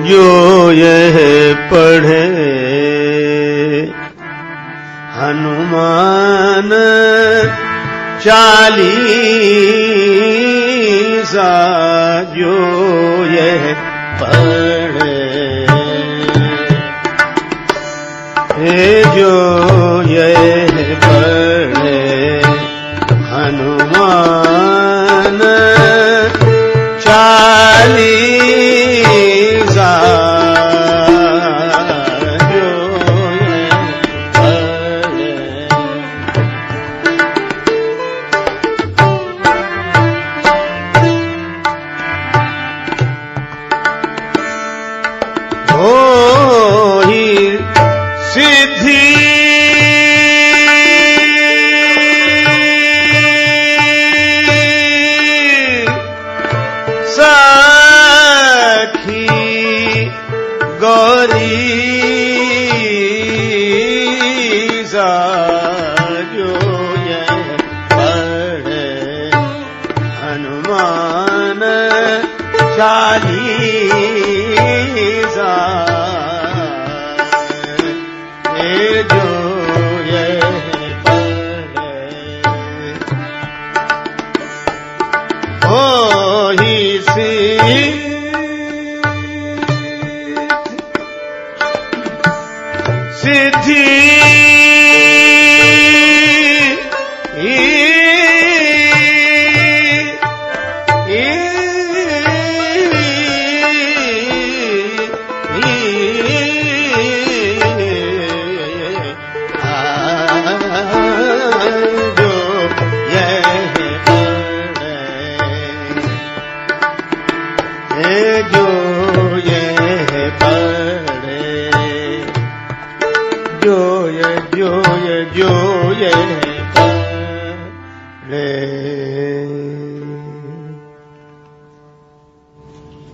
जो यह पढ़े हनुमान चालीसा, जो यह पढ़े, जो यह पढ़े हनुमान चालीसा, जो यह पढ़े। हो ही सिद्धि गौरीसा, जो यह पढ़े हनुमान चालीसा, जो यह पढ़े। हो ही सिद्धि जो ये पढ़े।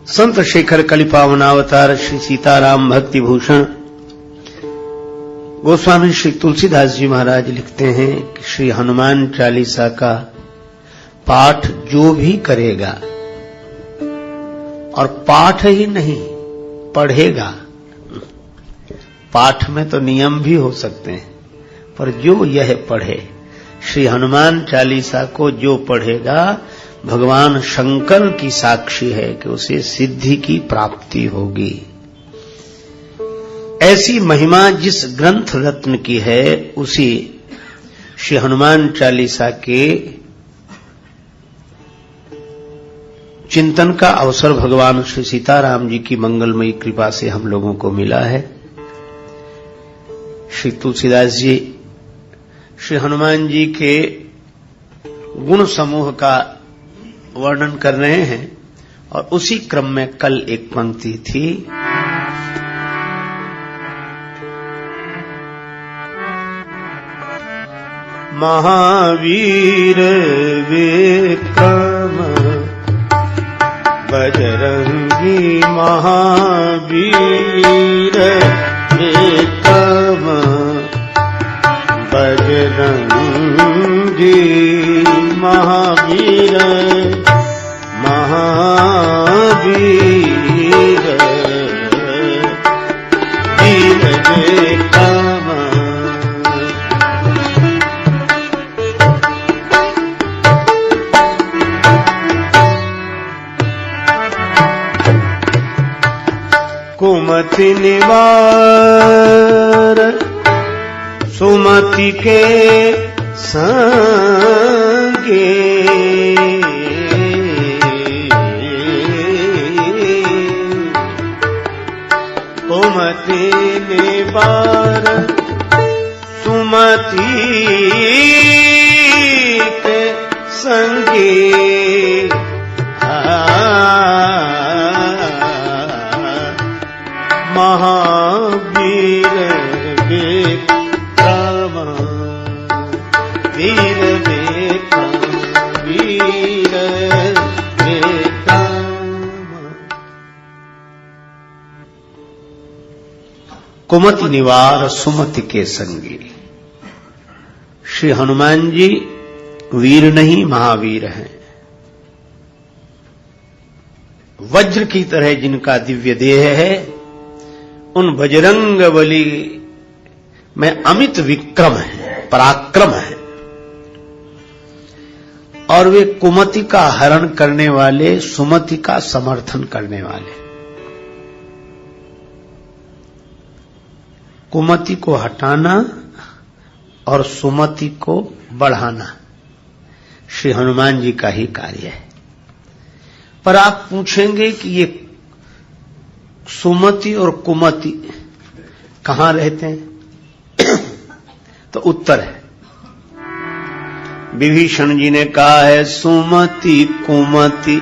संत शेखर कलिपावनावतार श्री सीताराम भक्ति भूषण गोस्वामी श्री तुलसीदास जी महाराज लिखते हैं कि श्री हनुमान चालीसा का पाठ जो भी करेगा, और पाठ ही नहीं पढ़ेगा, पाठ में तो नियम भी हो सकते हैं, पर जो यह पढ़े श्री हनुमान चालीसा को जो पढ़ेगा, भगवान शंकर की साक्षी है कि उसे सिद्धि की प्राप्ति होगी। ऐसी महिमा जिस ग्रंथ रत्न की है, उसी श्री हनुमान चालीसा के चिंतन का अवसर भगवान श्री सीताराम जी की मंगलमयी कृपा से हम लोगों को मिला है। श्री तुलसीदास जी श्री हनुमान जी के गुण समूह का वर्णन कर रहे हैं, और उसी क्रम में कल एक पंक्ति थी, महावीर विक्रम बजरंगी, महावीर विक्रम बजरंगी, महावीर महावीर वीर विक्रम। कुमति निवार सुमति के संगे, कुमति निवार सुमति के संगे, महावीर विक्रम वीर विक्रम वीर विक्रम। कुमति निवार सुमति के संगी, श्री हनुमान जी वीर नहीं महावीर हैं। वज्र की तरह जिनका दिव्य देह है, उन बजरंग बली में अमित विक्रम है, पराक्रम है, और वे कुमति का हरण करने वाले, सुमति का समर्थन करने वाले। कुमति को हटाना और सुमति को बढ़ाना श्री हनुमान जी का ही कार्य है। पर आप पूछेंगे कि ये सुमति और कुमति कहां रहते हैं? तो उत्तर है, विभीषण जी ने कहा है, सुमति कुमति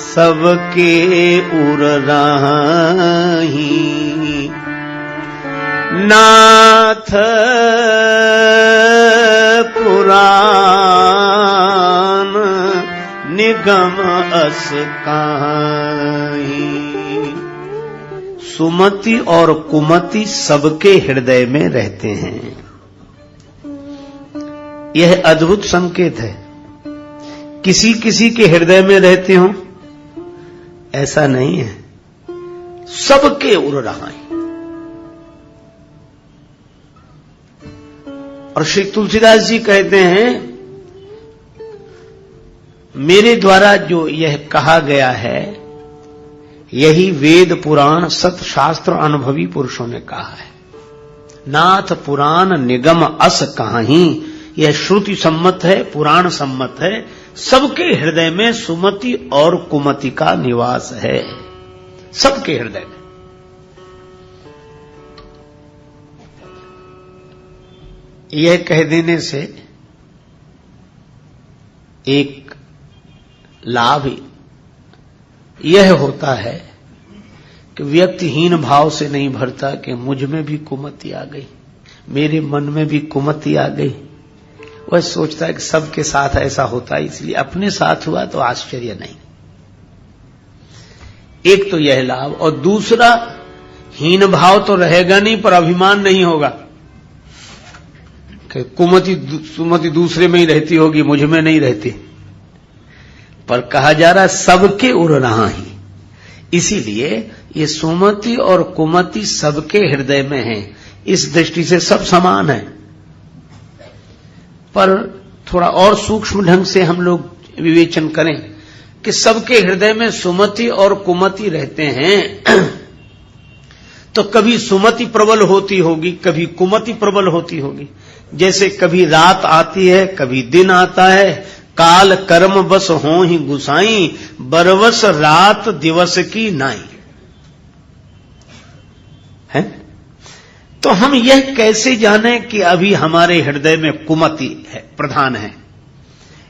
सबके उर राही, नाथ पुराण निगम अस काहीं। सुमति और कुमति सबके हृदय में रहते हैं। यह अद्भुत संकेत है। किसी किसी के हृदय में रहते हो ऐसा नहीं है, सबके उर रहा है। और श्री तुलसीदास जी कहते हैं, मेरे द्वारा जो यह कहा गया है, यही वेद पुराण सत शास्त्र अनुभवी पुरुषों ने कहा है। नाथ पुराण निगम अस काहीं, यह श्रुति सम्मत है, पुराण सम्मत है। सबके हृदय में सुमति और कुमति का निवास है, सबके हृदय में। यह कह देने से एक लाभ यह होता है कि व्यक्ति हीन भाव से नहीं भरता कि मुझ में भी कुमति आ गई, मेरे मन में भी कुमति आ गई। वह सोचता है कि सबके साथ ऐसा होता है, इसलिए अपने साथ हुआ तो आश्चर्य नहीं। एक तो यह लाभ, और दूसरा हीन भाव तो रहेगा नहीं, पर अभिमान नहीं होगा कि सुमति दूसरे में ही रहती होगी, मुझ में नहीं रहती। पर कहा जा रहा सबके उर रहा ही, इसीलिए ये सुमति और कुमति सबके हृदय में है। इस दृष्टि से सब समान है, पर थोड़ा और सूक्ष्म ढंग से हम लोग विवेचन करें कि सबके हृदय में सुमति और कुमति रहते हैं, तो कभी सुमति प्रबल होती होगी, कभी कुमति प्रबल होती होगी। जैसे कभी रात आती है, कभी दिन आता है, काल कर्म बस हो ही गुसाई, बरवस रात दिवस की नाई है। तो हम यह कैसे जाने कि अभी हमारे हृदय में कुमति है, प्रधान है,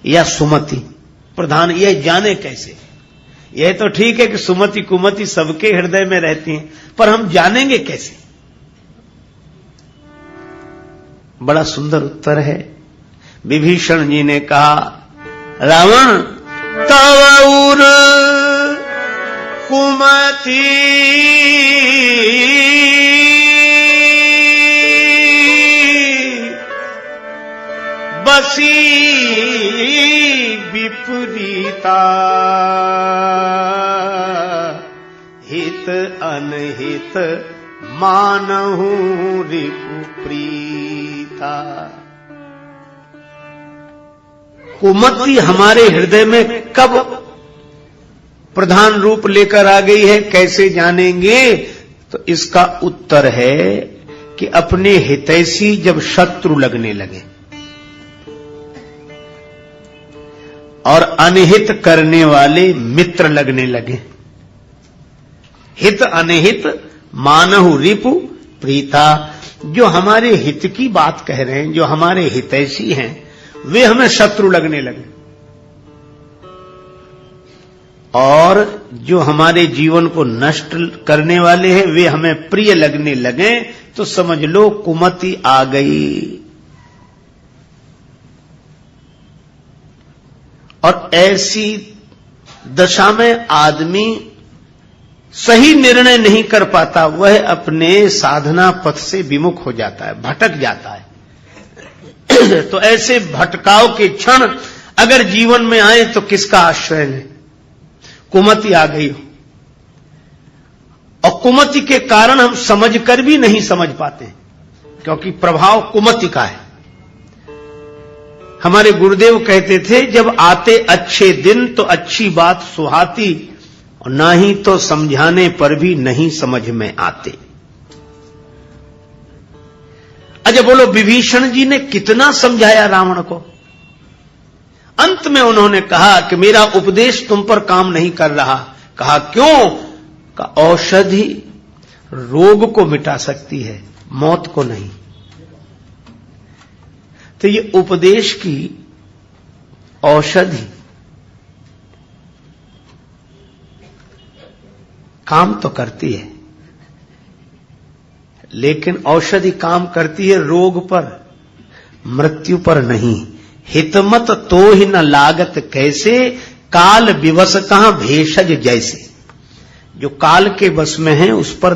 या सुमति प्रधान, यह जाने कैसे? यह तो ठीक है कि सुमति कुमति सबके हृदय में रहती हैं, पर हम जानेंगे कैसे? बड़ा सुंदर उत्तर है। विभीषण जी ने कहा, रावण तव उर कुमति बसी विपरीता, हित अनहित मानहु रिपु प्रीता। कुमति हमारे हृदय में कब प्रधान रूप लेकर आ गई है, कैसे जानेंगे? तो इसका उत्तर है कि अपने हितैषी जब शत्रु लगने लगे और अनहित करने वाले मित्र लगने लगे। हित अनहित मानहु रिपु प्रीता, जो हमारे हित की बात कह रहे हैं, जो हमारे हितैषी हैं, वे हमें शत्रु लगने लगे, और जो हमारे जीवन को नष्ट करने वाले हैं, वे हमें प्रिय लगने लगे, तो समझ लो कुमति आ गई। और ऐसी दशा में आदमी सही निर्णय नहीं कर पाता, वह अपने साधना पथ से विमुख हो जाता है, भटक जाता है। तो ऐसे भटकाव के क्षण अगर जीवन में आए तो किसका आश्रय लें? कुमति आ गई हो, और कुमति के कारण हम समझकर भी नहीं समझ पाते हैं, क्योंकि प्रभाव कुमति का है। हमारे गुरुदेव कहते थे, जब आते अच्छे दिन तो अच्छी बात सुहाती, और ना ही तो समझाने पर भी नहीं समझ में आते। अच्छा बोलो, विभीषण जी ने कितना समझाया रावण को। अंत में उन्होंने कहा कि मेरा उपदेश तुम पर काम नहीं कर रहा। कहा क्यों? का औषधि रोग को मिटा सकती है, मौत को नहीं। तो ये उपदेश की औषधि काम तो करती है, लेकिन औषधि काम करती है रोग पर, मृत्यु पर नहीं। हितमत तो ही न लागत कैसे, काल विवश कहां भेषज जैसे। जो काल के बस में है उस पर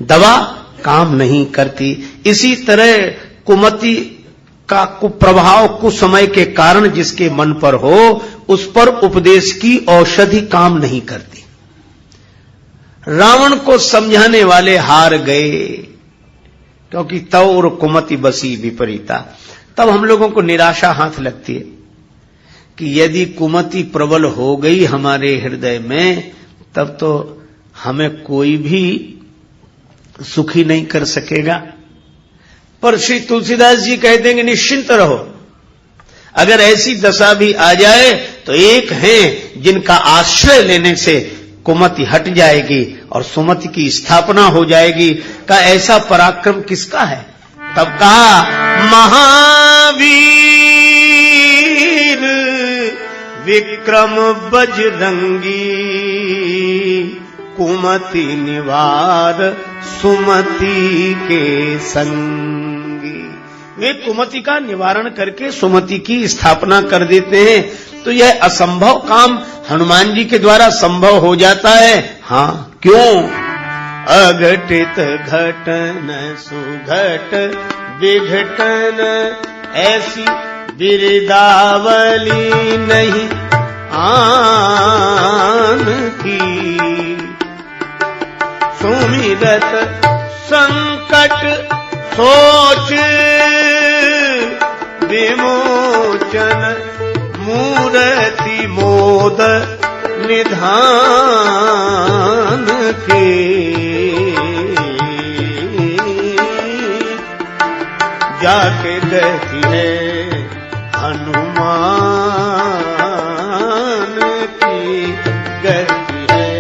दवा काम नहीं करती। इसी तरह कुमति का कुप्रभाव कुसमय के कारण जिसके मन पर हो, उस पर उपदेश की औषधि काम नहीं करती। रावण को समझाने वाले हार गए, क्योंकि तव और कुमति बसी विपरीता। तब हम लोगों को निराशा हाथ लगती है कि यदि कुमति प्रबल हो गई हमारे हृदय में, तब तो हमें कोई भी सुखी नहीं कर सकेगा। पर श्री तुलसीदास जी कह देंगे निश्चिंत रहो, अगर ऐसी दशा भी आ जाए तो एक हैं जिनका आश्रय लेने से कुमति हट जाएगी और सुमति की स्थापना हो जाएगी। का ऐसा पराक्रम किसका है? तब कहा महावीर विक्रम बजरंगी, कुमति निवार सुमति के संगी। वे कुमति का निवारण करके सुमति की स्थापना कर देते हैं। तो यह असंभव काम हनुमान जी के द्वारा संभव हो जाता है। हाँ, क्यों? अघटित घटन सुघट विघटन, ऐसी बिरदावली नहीं आन की। सुमिरत संकट सोच विमोचन, मूर्ति मोद निधान के। जाके गति है हनुमान की गति है,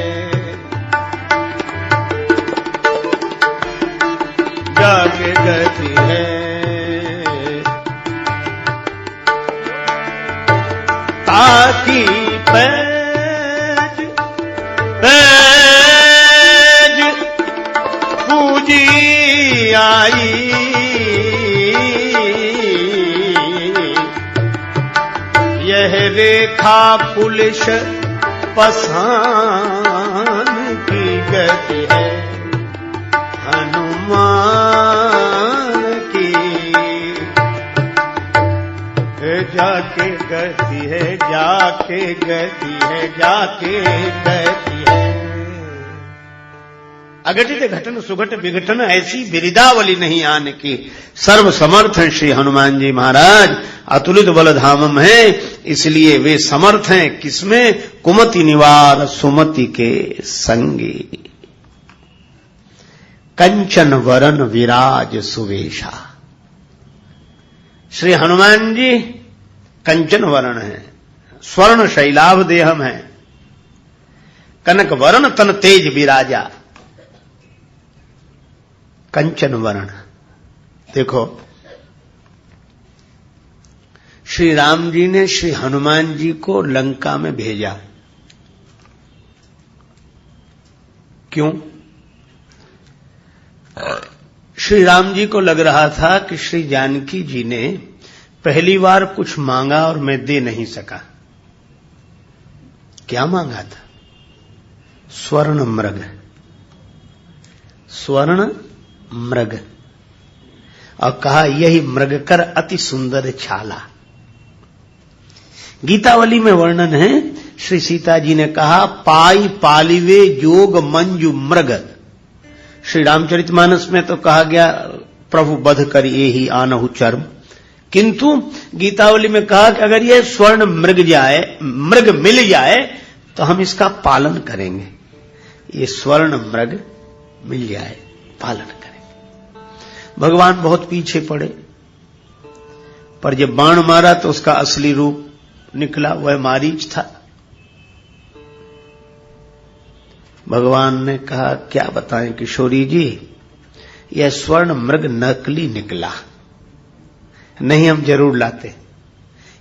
जाके गति है। ताकि पैज पैज पूजी आई, यह रेखा पुलिस पसान की गति है हनुमान की। जाके गति है, जाके गति है, जाके गति है। अघटित घटन सुघट विघटन, ऐसी बिरदावली नहीं आने की। सर्व समर्थ हैं श्री हनुमान जी महाराज, अतुलित बल धामम है, इसलिए वे समर्थ हैं। किसमें? कुमति निवार सुमति के संगी। कंचन वरन विराज सुवेशा। श्री हनुमान जी कंचन वरण है, स्वर्ण शैलाभ देहम है, कनक वरण तन तेज विराजा। कंचन वरण। देखो, श्री राम जी ने श्री हनुमान जी को लंका में भेजा। क्यों? श्री राम जी को लग रहा था कि श्री जानकी जी ने पहली बार कुछ मांगा और मैं दे नहीं सका। क्या मांगा था? स्वर्ण मृग, स्वर्ण मृग, और कहा यही मृग कर अति सुंदर छाला। गीतावली में वर्णन है श्री सीता जी ने कहा पाई पालिवे जोग मंजू मृग। श्री रामचरितमानस में तो कहा गया प्रभु बध कर ये ही आनहु चर्म, किंतु गीतावली में कहा कि अगर ये स्वर्ण मृग मिल जाए तो हम इसका पालन करेंगे। ये स्वर्ण मृग मिल जाए पालन करेंगे। भगवान बहुत पीछे पड़े, पर जब बाण मारा तो उसका असली रूप निकला, वह मारीच था। भगवान ने कहा क्या बताएं किशोरी जी, यह स्वर्ण मृग नकली निकला, नहीं हम जरूर लाते।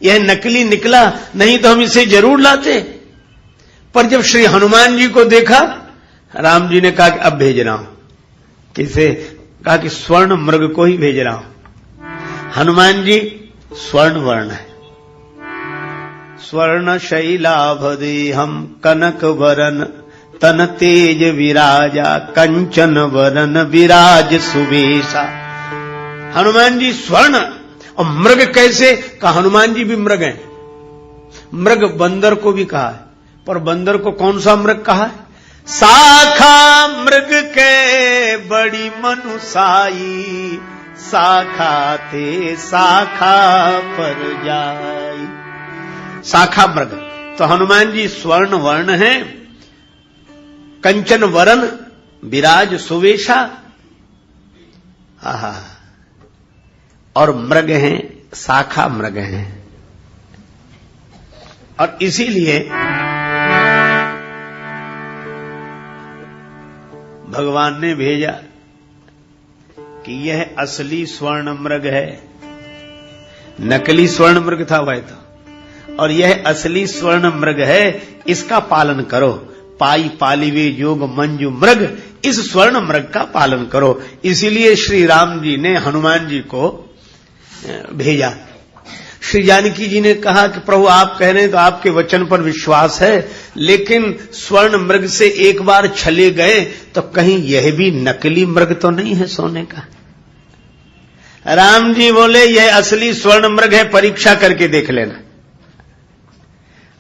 यह नकली निकला, नहीं तो हम इसे जरूर लाते। पर जब श्री हनुमान जी को देखा, राम जी ने कहा कि अब भेज रहा हूं। किसे? कहा कि स्वर्ण मृग को ही भेज रहा हूं। हनुमान जी स्वर्ण वर्ण है। स्वर्ण शैलाभदे हम कनक वरन तन तेज विराजा कंचन वरन विराज सुवेशा। हनुमान जी स्वर्ण, और मृग कैसे? कहा हनुमान जी भी मृग हैं। मृग बंदर को भी कहा है, पर बंदर को कौन सा मृग कहा है? साखा मृग के बड़ी मनुसाई, साखा ते साखा पर जाई। साखा मृग। तो हनुमान जी स्वर्ण वर्ण हैं, कंचन वरन विराज सुवेशा, आहा, और मृग हैं, शाखा मृग हैं। और इसीलिए भगवान ने भेजा कि यह असली स्वर्ण मृग है। नकली स्वर्ण मृग था वह तो, और यह असली स्वर्ण मृग है, इसका पालन करो। पाई पालिवे जोग मंजू मृग, इस स्वर्ण मृग का पालन करो। इसीलिए श्री राम जी ने हनुमान जी को भेजा। श्री जानकी जी ने कहा कि प्रभु आप कह रहे हैं तो आपके वचन पर विश्वास है, लेकिन स्वर्ण मृग से एक बार छले गए तो कहीं यह भी नकली मृग तो नहीं है सोने का। राम जी बोले यह असली स्वर्ण मृग है, परीक्षा करके देख लेना।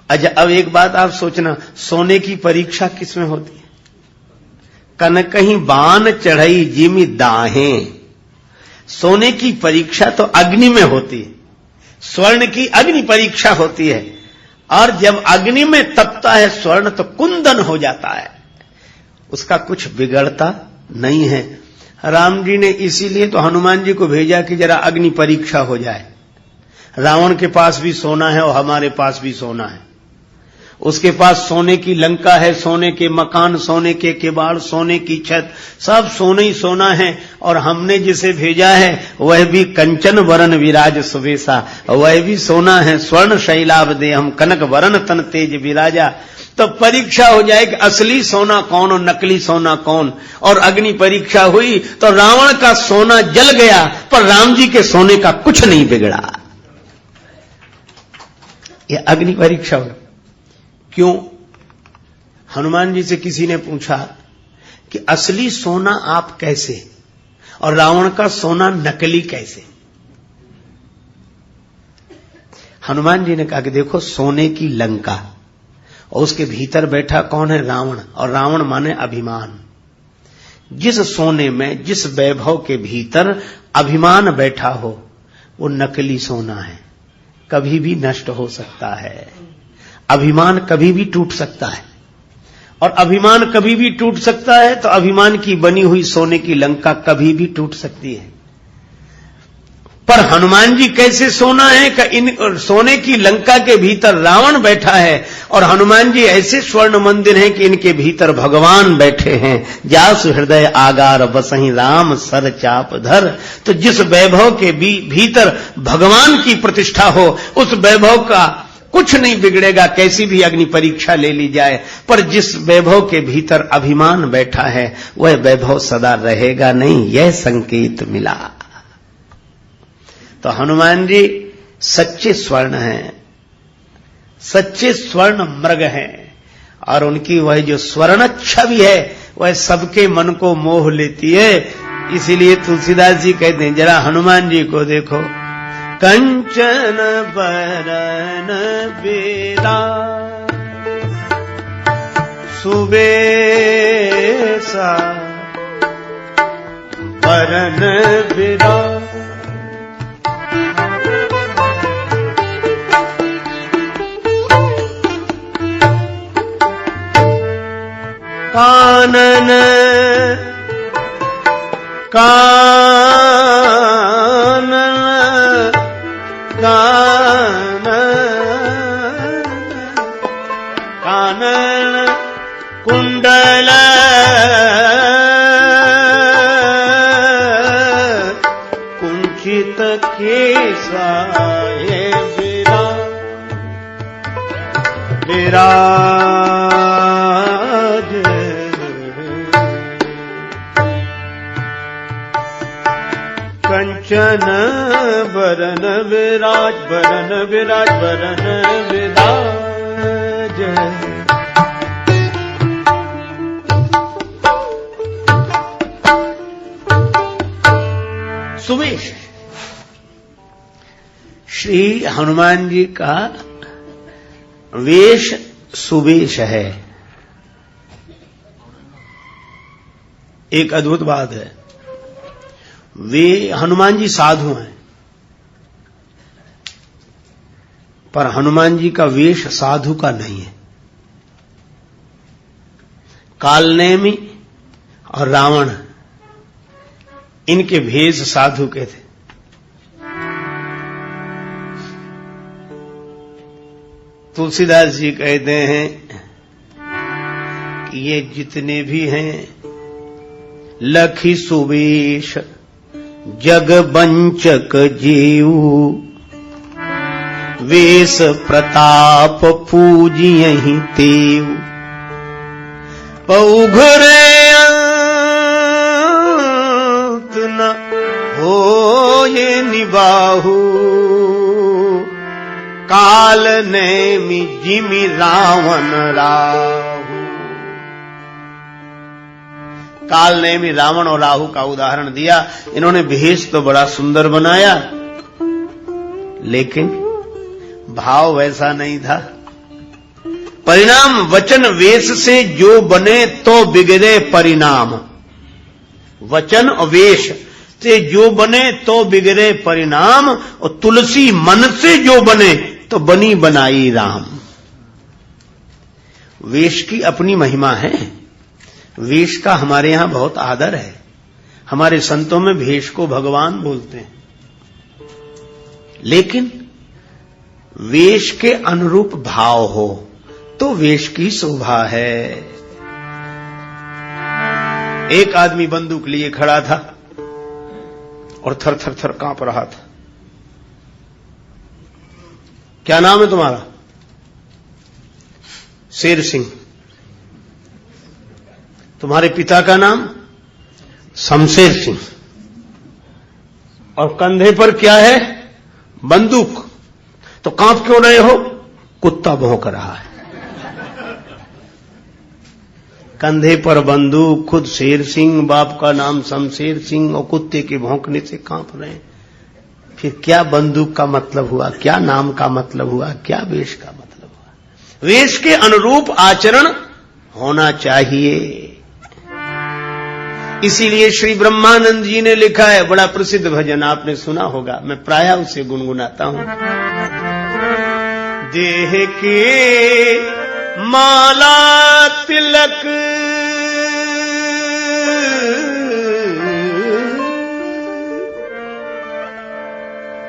अच्छा, अब एक बात आप सोचना, सोने की परीक्षा किसमें होती है? कन कहीं बान चढ़ई जिमि दाहें। सोने की परीक्षा तो अग्नि में होती है, स्वर्ण की अग्नि परीक्षा होती है। और जब अग्नि में तपता है स्वर्ण तो कुंदन हो जाता है, उसका कुछ बिगड़ता नहीं है। राम जी ने इसीलिए तो हनुमान जी को भेजा कि जरा अग्नि परीक्षा हो जाए। रावण के पास भी सोना है और हमारे पास भी सोना है। उसके पास सोने की लंका है, सोने के मकान, सोने के किवाड़, सोने की छत, सब सोने ही सोना है। और हमने जिसे भेजा है वह भी कंचन वरन विराज सुवेशा, वह भी सोना है। स्वर्ण शैलाभ दे हम कनक वरन तन तेज विराजा। तो परीक्षा हो जाए कि असली सोना कौन और नकली सोना कौन। और अग्नि परीक्षा हुई तो रावण का सोना जल गया, पर राम जी के सोने का कुछ नहीं बिगड़ा। यह अग्नि परीक्षा हुई। क्यों? हनुमान जी से किसी ने पूछा कि असली सोना आप कैसे और रावण का सोना नकली कैसे? हनुमान जी ने कहा कि देखो, सोने की लंका और उसके भीतर बैठा कौन है? रावण। और रावण माने अभिमान। जिस सोने में, जिस वैभव के भीतर अभिमान बैठा हो वो नकली सोना है, कभी भी नष्ट हो सकता है। अभिमान कभी भी टूट सकता है, और अभिमान कभी भी टूट सकता है तो अभिमान की बनी हुई सोने की लंका कभी भी टूट सकती है। पर हनुमान जी कैसे सोना है कि इन सोने की लंका के भीतर रावण बैठा है, और हनुमान जी ऐसे स्वर्ण मंदिर हैं कि इनके भीतर भगवान बैठे हैं। जासु हृदय आगार बसहि राम सर चाप धर। तो जिस वैभव के भीतर भगवान की प्रतिष्ठा हो, उस वैभव का कुछ नहीं बिगड़ेगा, कैसी भी अग्नि परीक्षा ले ली जाए। पर जिस वैभव के भीतर अभिमान बैठा है वह वैभव सदा रहेगा नहीं, यह संकेत मिला। तो हनुमान जी सच्चे स्वर्ण हैं, सच्चे स्वर्ण मृग हैं। और उनकी वह जो स्वर्ण छवि है वह सबके मन को मोह लेती है। इसीलिए तुलसीदास जी कहते हैं, जरा हनुमान जी को देखो, कंचन बरन बेरा सुबेसा बरन विराज। कानन कानन कानन कानन कुंडल कुंचित केसाये विराज कंचन बरन विराज बरन विराज बरन विराज। सुवेश श्री हनुमान जी का वेश सुवेश है। एक अद्भुत बात है, वे हनुमान जी साधु हैं, पर हनुमान जी का वेश साधु का नहीं है। कालनेमी और रावण इनके भेष साधु के थे। तुलसीदास जी कहते हैं कि ये जितने भी हैं लखी सुवेश जग बंचक जीऊ वेश प्रताप पूजियहि तेऊ पौघरे अंत न होए निबाहु काल नेमि जिमि रावण राहु। काल नेमि रावण और राहु का उदाहरण दिया। इन्होंने भेष तो बड़ा सुंदर बनाया, लेकिन भाव वैसा नहीं था। परिणाम वचन वेश से जो बने तो बिगड़े परिणाम। वचन और वेश से जो बने तो बिगड़े परिणाम, और तुलसी मन से जो बने तो बनी बनाई राम। वेश की अपनी महिमा है। वेश का हमारे यहां बहुत आदर है। हमारे संतों में भेष को भगवान बोलते हैं, लेकिन वेश के अनुरूप भाव हो तो वेश की शोभा है। एक आदमी बंदूक लिए खड़ा था और थर थर थर कांप रहा था। क्या नाम है तुम्हारा? शेर सिंह। तुम्हारे पिता का नाम? शमशेर सिंह। और कंधे पर क्या है? बंदूक। तो कांप क्यों रहे हो? कुत्ता भौंक रहा है। कंधे पर बंदूक, खुद शेर सिंह, बाप का नाम शमशेर सिंह, और कुत्ते के भौंकने से कांप रहे हैं। फिर क्या बंदूक का मतलब हुआ? क्या नाम का मतलब हुआ? क्या वेश का मतलब हुआ? वेश के अनुरूप आचरण होना चाहिए। इसीलिए श्री ब्रह्मानंद जी ने लिखा है, बड़ा प्रसिद्ध भजन आपने सुना होगा, मैं प्रायः उसे गुनगुनाता हूं। देह के माला तिलक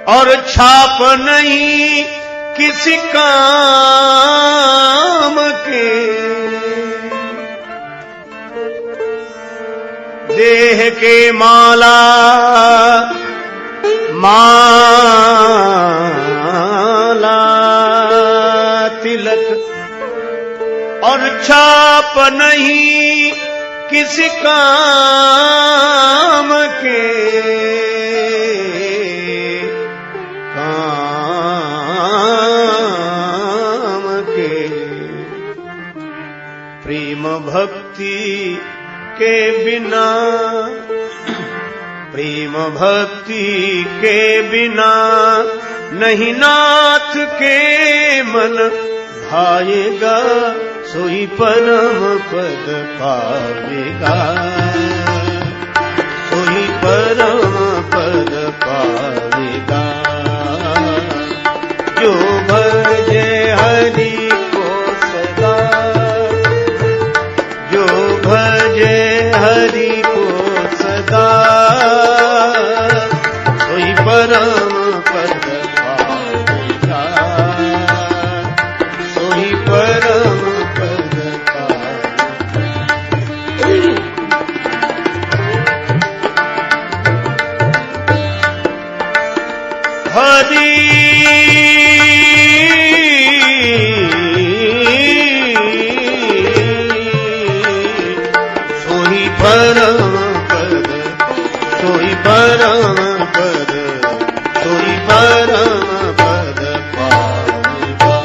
और छाप नहीं किसी काम के, देह के माला माला तिलक और छाप नहीं किसी काम के, प्रेम भक्ति के बिना, प्रेम भक्ति के बिना नहीं नाथ के मन भाएगा सोई परम पद पावेगा, सोई परम पद पावेगा। जो भजे हरि को सदा, जो भजे हरि को सदा, सोई परम पद पावेगा, सोई परम पद पावेगा। हरि सोई परम पद, सोई परम पद, सोई परम पद पावेगा।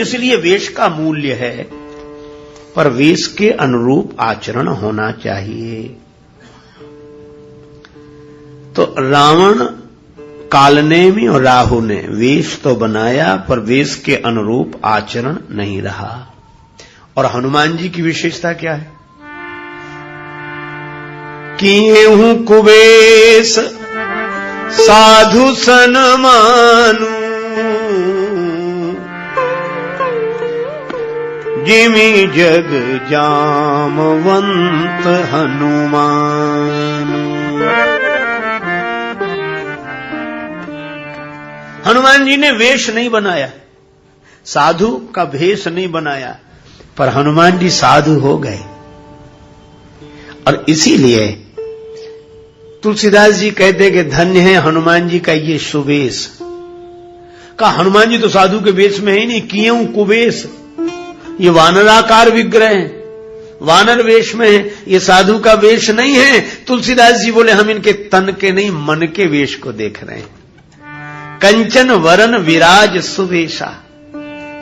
इसलिए वेश का मूल्य है, पर वेश के अनुरूप आचरण होना चाहिए। तो रावण, कालनेमी और राहु ने वेश तो बनाया, पर वेश के अनुरूप आचरण नहीं रहा। और हनुमान जी की विशेषता क्या है? किएहूं कुबेश साधु सन मानू, जिमि जग जामवंत हनुमान। हनुमान जी ने वेश नहीं बनाया, साधु का भेष नहीं बनाया, पर हनुमान जी साधु हो गए। और इसीलिए तुलसीदास जी कहते कि धन्य है हनुमान जी का ये सुवेश। का हनुमान जी तो साधु के वेश में ही नहीं, किएहूं कुबेश, ये वानराकार विग्रह है, वानर वेश में है, ये साधु का वेश नहीं है। तुलसीदास जी बोले हम इनके तन के नहीं मन के वेश को देख रहे हैं। कंचन वरन विराज सुवेशा,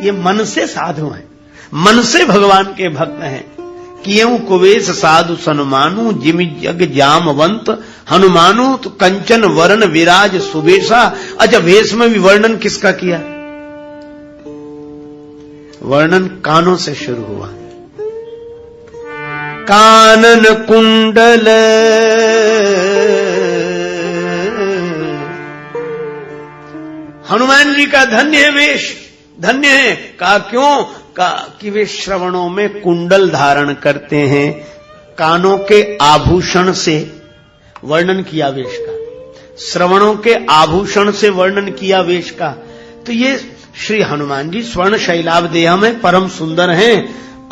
ये मन से साधु हैं, मन से भगवान के भक्त हैं। किएहूं कुबेश साधु सनमानु, जिमि जग जामवंत हनुमानु। तो कंचन वरन विराज सुवेशा। अच्छा, वेश में भी वर्णन किसका किया? वर्णन कानों से शुरू हुआ। कानन कुंडल हनुमान जी का धन्य है वेश, धन्य है। कहा क्यों? कहा कि वे श्रवणों में कुंडल धारण करते हैं, कानों के आभूषण से वर्णन किया वेश का, श्रवणों के आभूषण से वर्णन किया वेश का। तो ये श्री हनुमान जी स्वर्ण शैलावदेह में परम सुंदर हैं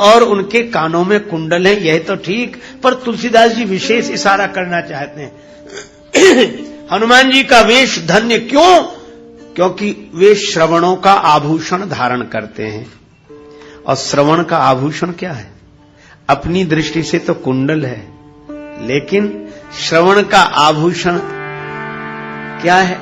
और उनके कानों में कुंडल है, यह तो ठीक, पर तुलसीदास जी विशेष इशारा करना चाहते हैं। हनुमान जी का वेश धन्य क्यों? क्योंकि वे श्रवणों का आभूषण धारण करते हैं। और श्रवण का आभूषण क्या है? अपनी दृष्टि से तो कुंडल है, लेकिन श्रवण का आभूषण क्या है?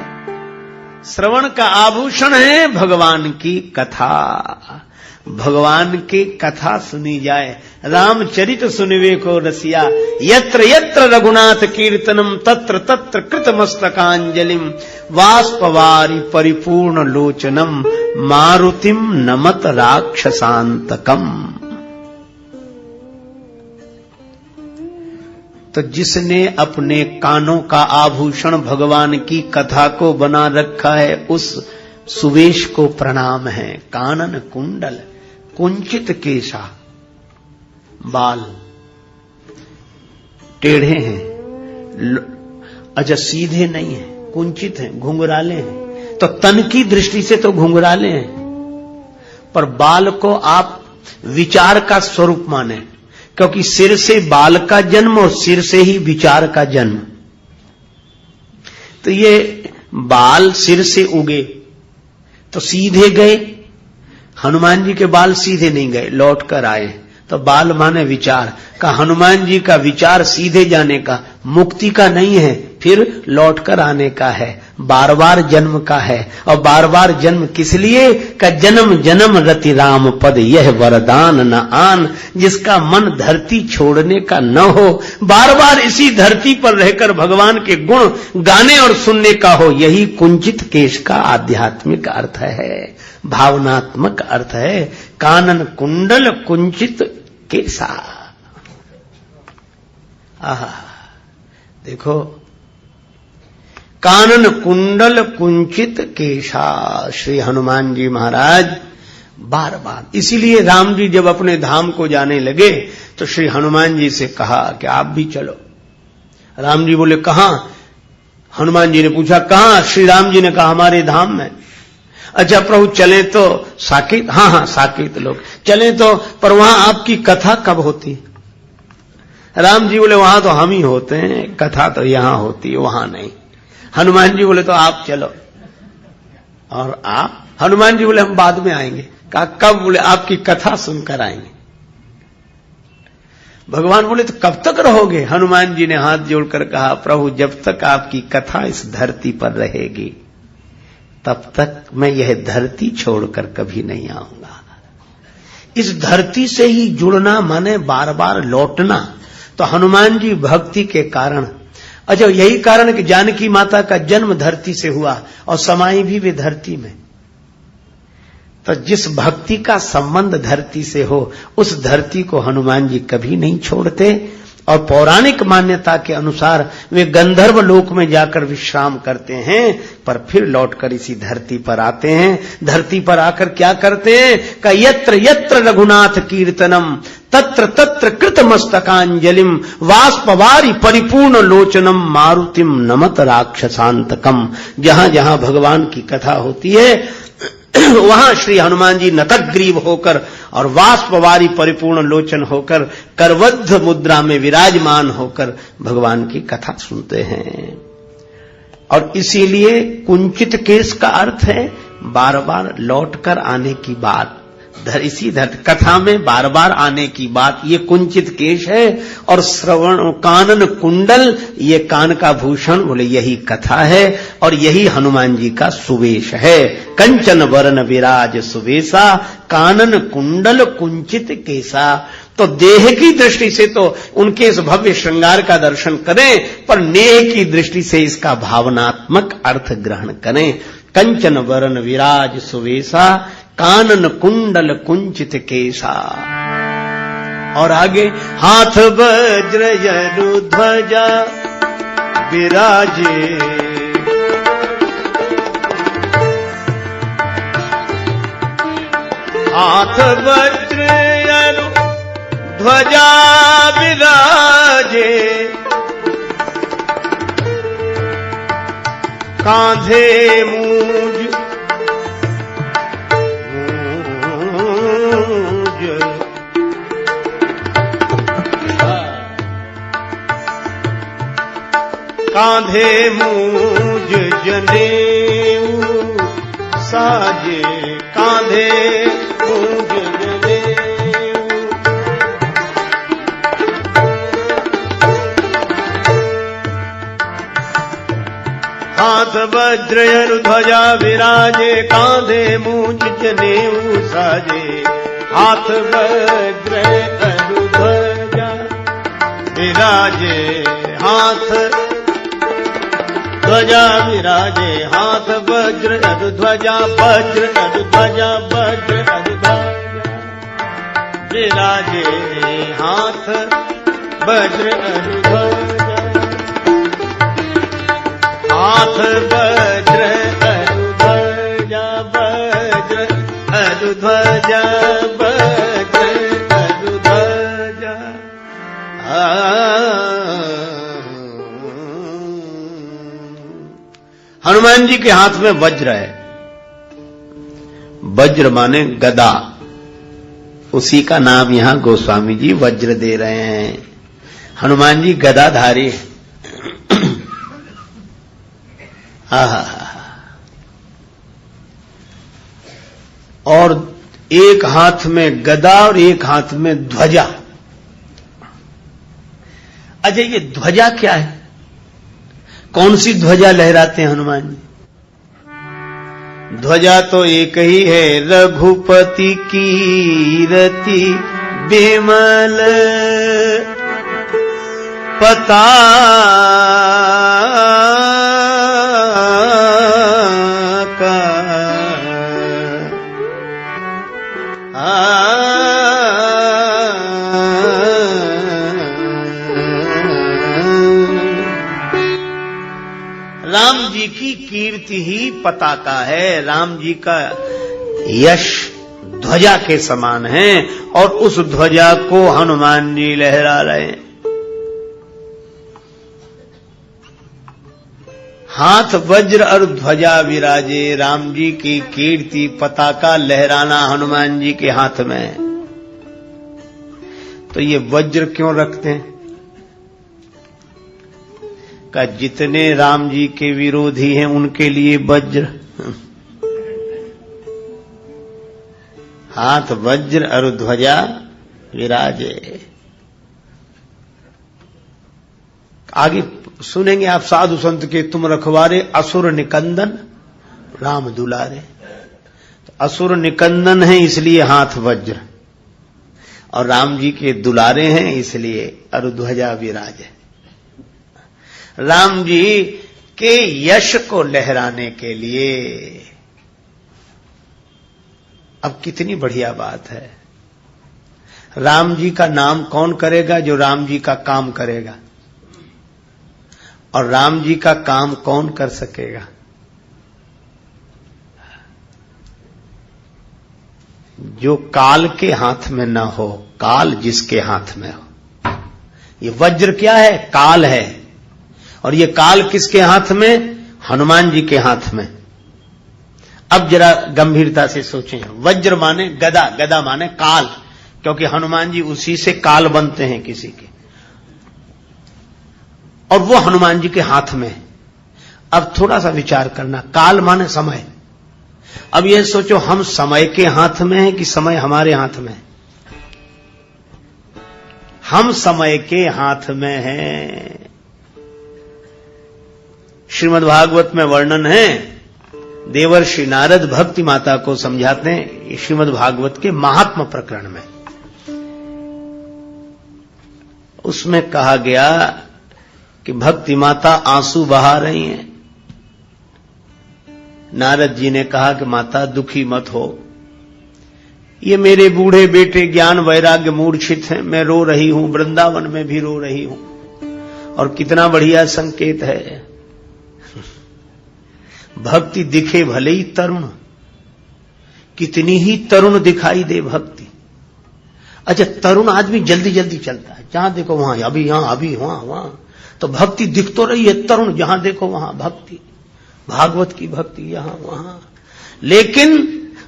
श्रवण का आभूषण है भगवान की कथा। भगवान की कथा सुनी जाए, रामचरित सुनिवे को रसिया। यत्र यत्र रघुनाथ कीर्तनम तत्र तत्र कृतमस्तकांजलिम, वाष्पवारि परिपूर्ण लोचनम, मारुतिम नमत राक्षसांतकम। तो जिसने अपने कानों का आभूषण भगवान की कथा को बना रखा है, उस सुवेश को प्रणाम है। कानन कुंडल, कुंचित केशा, बाल टेढ़े हैं, अच्छा सीधे नहीं है, कुंचित हैं, घुंघराले हैं। तो तन की दृष्टि से तो घुंघराले हैं, पर बाल को आप विचार का स्वरूप माने, क्योंकि सिर से बाल का जन्म और सिर से ही विचार का जन्म। तो ये बाल सिर से उगे तो सीधे गए, हनुमान जी के बाल सीधे नहीं गए, लौट कर आए। तो बाल माने विचार का, हनुमान जी का विचार सीधे जाने का, मुक्ति का नहीं है, फिर लौट कर आने का है। बार बार जन्म का है। और बार बार जन्म किस लिए? का जन्म जन्म रति राम पद यह वरदान न आन, जिसका मन धरती छोड़ने का न हो, बार बार इसी धरती पर रहकर भगवान के गुण गाने और सुनने का हो, यही कुंचित केश का आध्यात्मिक अर्थ है, भावनात्मक अर्थ है। कानन कुंडल कुंचित केसा। आहा, देखो, कानन कुंडल कुंचित केशा। श्री हनुमान जी महाराज बार बार, इसीलिए राम जी जब अपने धाम को जाने लगे तो श्री हनुमान जी से कहा कि आप भी चलो। राम जी बोले कहां? हनुमान जी ने पूछा कहां? श्री राम जी ने कहा हमारे धाम में। अच्छा प्रभु चले तो साकेत? हाँ साकेत लोग चले तो, पर वहां आपकी कथा कब होती? राम जी बोले वहां तो हम ही होते हैं, कथा तो यहां होती है, वहां नहीं। हनुमान जी बोले तो आप चलो। और आप? हनुमान जी बोले हम बाद में आएंगे। कहा कब? बोले आपकी कथा सुनकर आएंगे। भगवान बोले तो कब तक रहोगे? हनुमान जी ने हाथ जोड़कर कहा प्रभु जब तक आपकी कथा इस धरती पर रहेगी तब तक मैं यह धरती छोड़कर कभी नहीं आऊंगा। इस धरती से ही जुड़ना माने बार बार लौटना। तो हनुमान जी भक्ति के कारण, अच्छा यही कारण कि जानकी माता का जन्म धरती से हुआ और समाई भी वे धरती में। तो जिस भक्ति का संबंध धरती से हो उस धरती को हनुमान जी कभी नहीं छोड़ते। और पौराणिक मान्यता के अनुसार वे गंधर्व लोक में जाकर विश्राम करते हैं, पर फिर लौटकर इसी धरती पर आते हैं। धरती पर आकर क्या करते हैं? का यत्र यत्र रघुनाथ कीर्तनम तत्र तत्र कृत मस्तकांजलिम वाष्पवारी परिपूर्ण लोचनम मारुतिम नमत राक्षसांतकम। जहां जहां भगवान की कथा होती है वहां श्री हनुमान जी नतग्रीव होकर और वाष्पवारी परिपूर्ण लोचन होकर करवद्ध मुद्रा में विराजमान होकर भगवान की कथा सुनते हैं। और इसीलिए कुंचित केश का अर्थ है बार बार लौटकर आने की बात। इसी कथा में बार बार आने की बात, ये कुंचित केश है। और श्रवण कानन कुंडल, ये कान का भूषण, बोले यही कथा है और यही हनुमान जी का सुवेश है। कंचन वरण विराज सुवेशा कानन कुंडल कुंचित केसा। तो देह की दृष्टि से तो उनके इस भव्य श्रृंगार का दर्शन करें, पर नेह की दृष्टि से इसका भावनात्मक अर्थ ग्रहण करें। कंचन वरण विराज सुवेशा कानन कुंडल कुंचित केसा। और आगे हाथ वज्र जनु ध्वजा विराजे हाथ वज्र जनु ध्वजा विराजे कांधे मूज कांधे मूज जनेऊ साजे कांधे मूज जनेऊ हाथ वज्र ध्वजा विराजे कांधे मूज जनेऊ साजे हाथ वज्र ध्वजा विराजे हाथ ध्वजा विराजे हाथ वज्र ध्वजा वज्र ध्वजा वज्र ध्वजा विराजे हाथ वज्र ध्वजा हाथ वज्र ध्वजा वज्र ध्वजा वज्र ध्वजा। हनुमान जी के हाथ में वज्र है। वज्र माने गदा, उसी का नाम यहां गोस्वामी जी वज्र दे रहे हैं। हनुमान जी गदाधारी। और एक हाथ में गदा और एक हाथ में ध्वजा। अच्छा ये ध्वजा क्या है? कौन सी ध्वजा लहराते हैं हनुमान जी? ध्वजा तो एक ही है, रघुपति कीरति बिमल पताका। राम जी की कीर्ति ही पताका है, राम जी का यश ध्वजा के समान है, और उस ध्वजा को हनुमान जी लहरा रहे हैं। हाथ वज्र और ध्वजा विराजे, राम जी की कीर्ति पताका लहराना हनुमान जी के हाथ में है। तो ये वज्र क्यों रखते हैं? का जितने राम जी के विरोधी हैं उनके लिए वज्र, हाथ वज्र और ध्वजा विराजे। आगे सुनेंगे आप साधु संत के, तुम रखवारे असुर निकंदन राम दुलारे। तो असुर निकंदन है इसलिए हाथ वज्र, और राम जी के दुलारे हैं इसलिए और ध्वजा विराजे। राम जी के यश को लहराने के लिए। अब कितनी बढ़िया बात है, राम जी का नाम कौन करेगा? जो राम जी का काम करेगा। और राम जी का काम कौन कर सकेगा? जो काल के हाथ में न हो, काल जिसके हाथ में हो। ये वज्र क्या है? काल है। और ये काल किसके हाथ में? हनुमान जी के हाथ में। अब जरा गंभीरता से सोचें, वज्र माने गदा, गदा माने काल, क्योंकि हनुमान जी उसी से काल बनते हैं किसी के, और वो हनुमान जी के हाथ में है। अब थोड़ा सा विचार करना, काल माने समय। अब यह सोचो, हम समय के हाथ में हैं कि समय हमारे हाथ में है? हम समय के हाथ में हैं। श्रीमद् भागवत में वर्णन है, देवर्षि नारद भक्ति माता को समझाते हैं श्रीमद् भागवत के महात्म प्रकरण में। उसमें कहा गया कि भक्ति माता आंसू बहा रही हैं। नारद जी ने कहा कि माता दुखी मत हो, ये मेरे बूढ़े बेटे ज्ञान वैराग्य मूर्छित हैं, मैं रो रही हूं, वृंदावन में भी रो रही हूं। और कितना बढ़िया संकेत है, भक्ति दिखे भले ही तरुण, कितनी ही तरुण दिखाई दे भक्ति। अच्छा, तरुण आदमी जल्दी जल्दी चलता है, जहां देखो वहां, अभी यहां, अभी वहां। तो भक्ति दिख तो रही है तरुण, जहां देखो वहां भक्ति, भागवत की भक्ति यहां वहां। लेकिन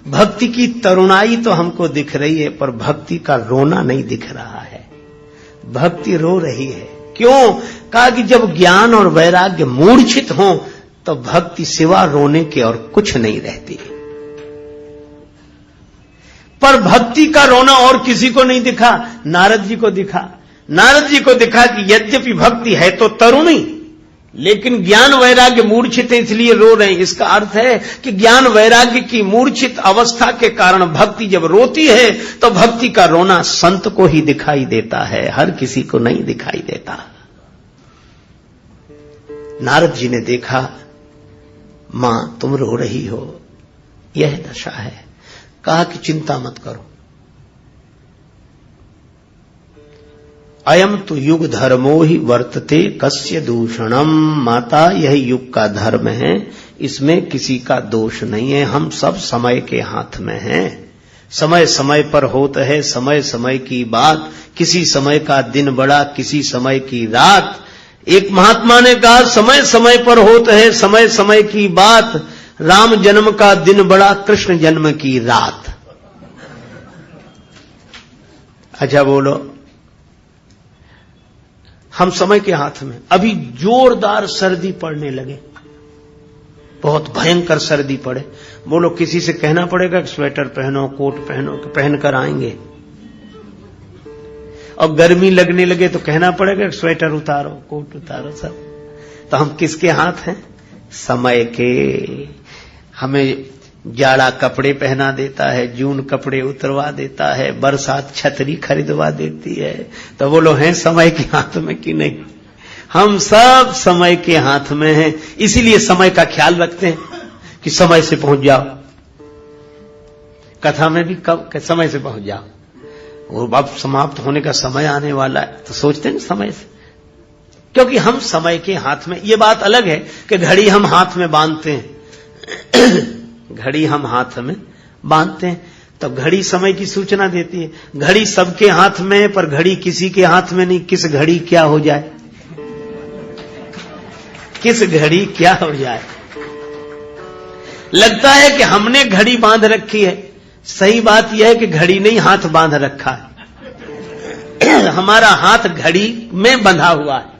भक्ति की तरुणाई तो हमको दिख रही है, पर भक्ति का रोना नहीं दिख रहा है। भक्ति रो रही है। क्यों? कहा कि जब ज्ञान और वैराग्य मूर्छित हों तो भक्ति सिवा रोने के और कुछ नहीं रहती। पर भक्ति का रोना और किसी को नहीं दिखा, नारद जी को दिखा। नारद जी को दिखा कि यद्यपि भक्ति है तो तरुणी, लेकिन ज्ञान वैराग्य मूर्छित है इसलिए रो रहे हैं। इसका अर्थ है कि ज्ञान वैराग्य की मूर्छित अवस्था के कारण भक्ति जब रोती है तो भक्ति का रोना संत को ही दिखाई देता है, हर किसी को नहीं दिखाई देता। नारद जी ने देखा, मां तुम रो रही हो, यह दशा है। कहा कि चिंता मत करो, अयम तो युग धर्मो ही वर्तते कस्य दूषणम। माता, यह युग का धर्म है, इसमें किसी का दोष नहीं है। हम सब समय के हाथ में हैं, समय समय पर होता है, समय समय की बात। किसी समय का दिन बड़ा, किसी समय की रात। एक महात्मा ने कहा, समय समय पर होता है, समय समय की बात। राम जन्म का दिन बड़ा, कृष्ण जन्म की रात। अच्छा बोलो, हम समय के हाथ में। अभी जोरदार सर्दी पड़ने लगे, बहुत भयंकर सर्दी पड़े, बोलो किसी से कहना पड़ेगा कि स्वेटर पहनो, कोट पहनो, कि पहनकर आएंगे। और गर्मी लगने लगे तो कहना पड़ेगा कि स्वेटर उतारो, कोट उतारो, सब। तो हम किसके हाथ हैं? समय के। हमें जाड़ा कपड़े पहना देता है, जून कपड़े उतरवा देता है, बरसात छतरी खरीदवा देती है। तो बोलो हैं समय के हाथ में कि नहीं? हम सब समय के हाथ में हैं, इसीलिए समय का ख्याल रखते हैं कि समय से पहुंच जाओ। कथा में भी कब समय से पहुंच जाओ, और अब समाप्त होने का समय आने वाला है, तो सोचते हैं समय से, क्योंकि हम समय के हाथ में। ये बात अलग है कि घड़ी हम हाथ में बांधते हैं घड़ी हम हाथ में बांधते हैं, तब घड़ी समय की सूचना देती है। घड़ी सबके हाथ में है, पर घड़ी किसी के हाथ में नहीं। किस घड़ी क्या हो जाए, किस घड़ी क्या हो जाए। लगता है कि हमने घड़ी बांध रखी है, सही बात यह है कि घड़ी नहीं, हाथ बांध रखा है हमारा हाथ घड़ी में बंधा हुआ है।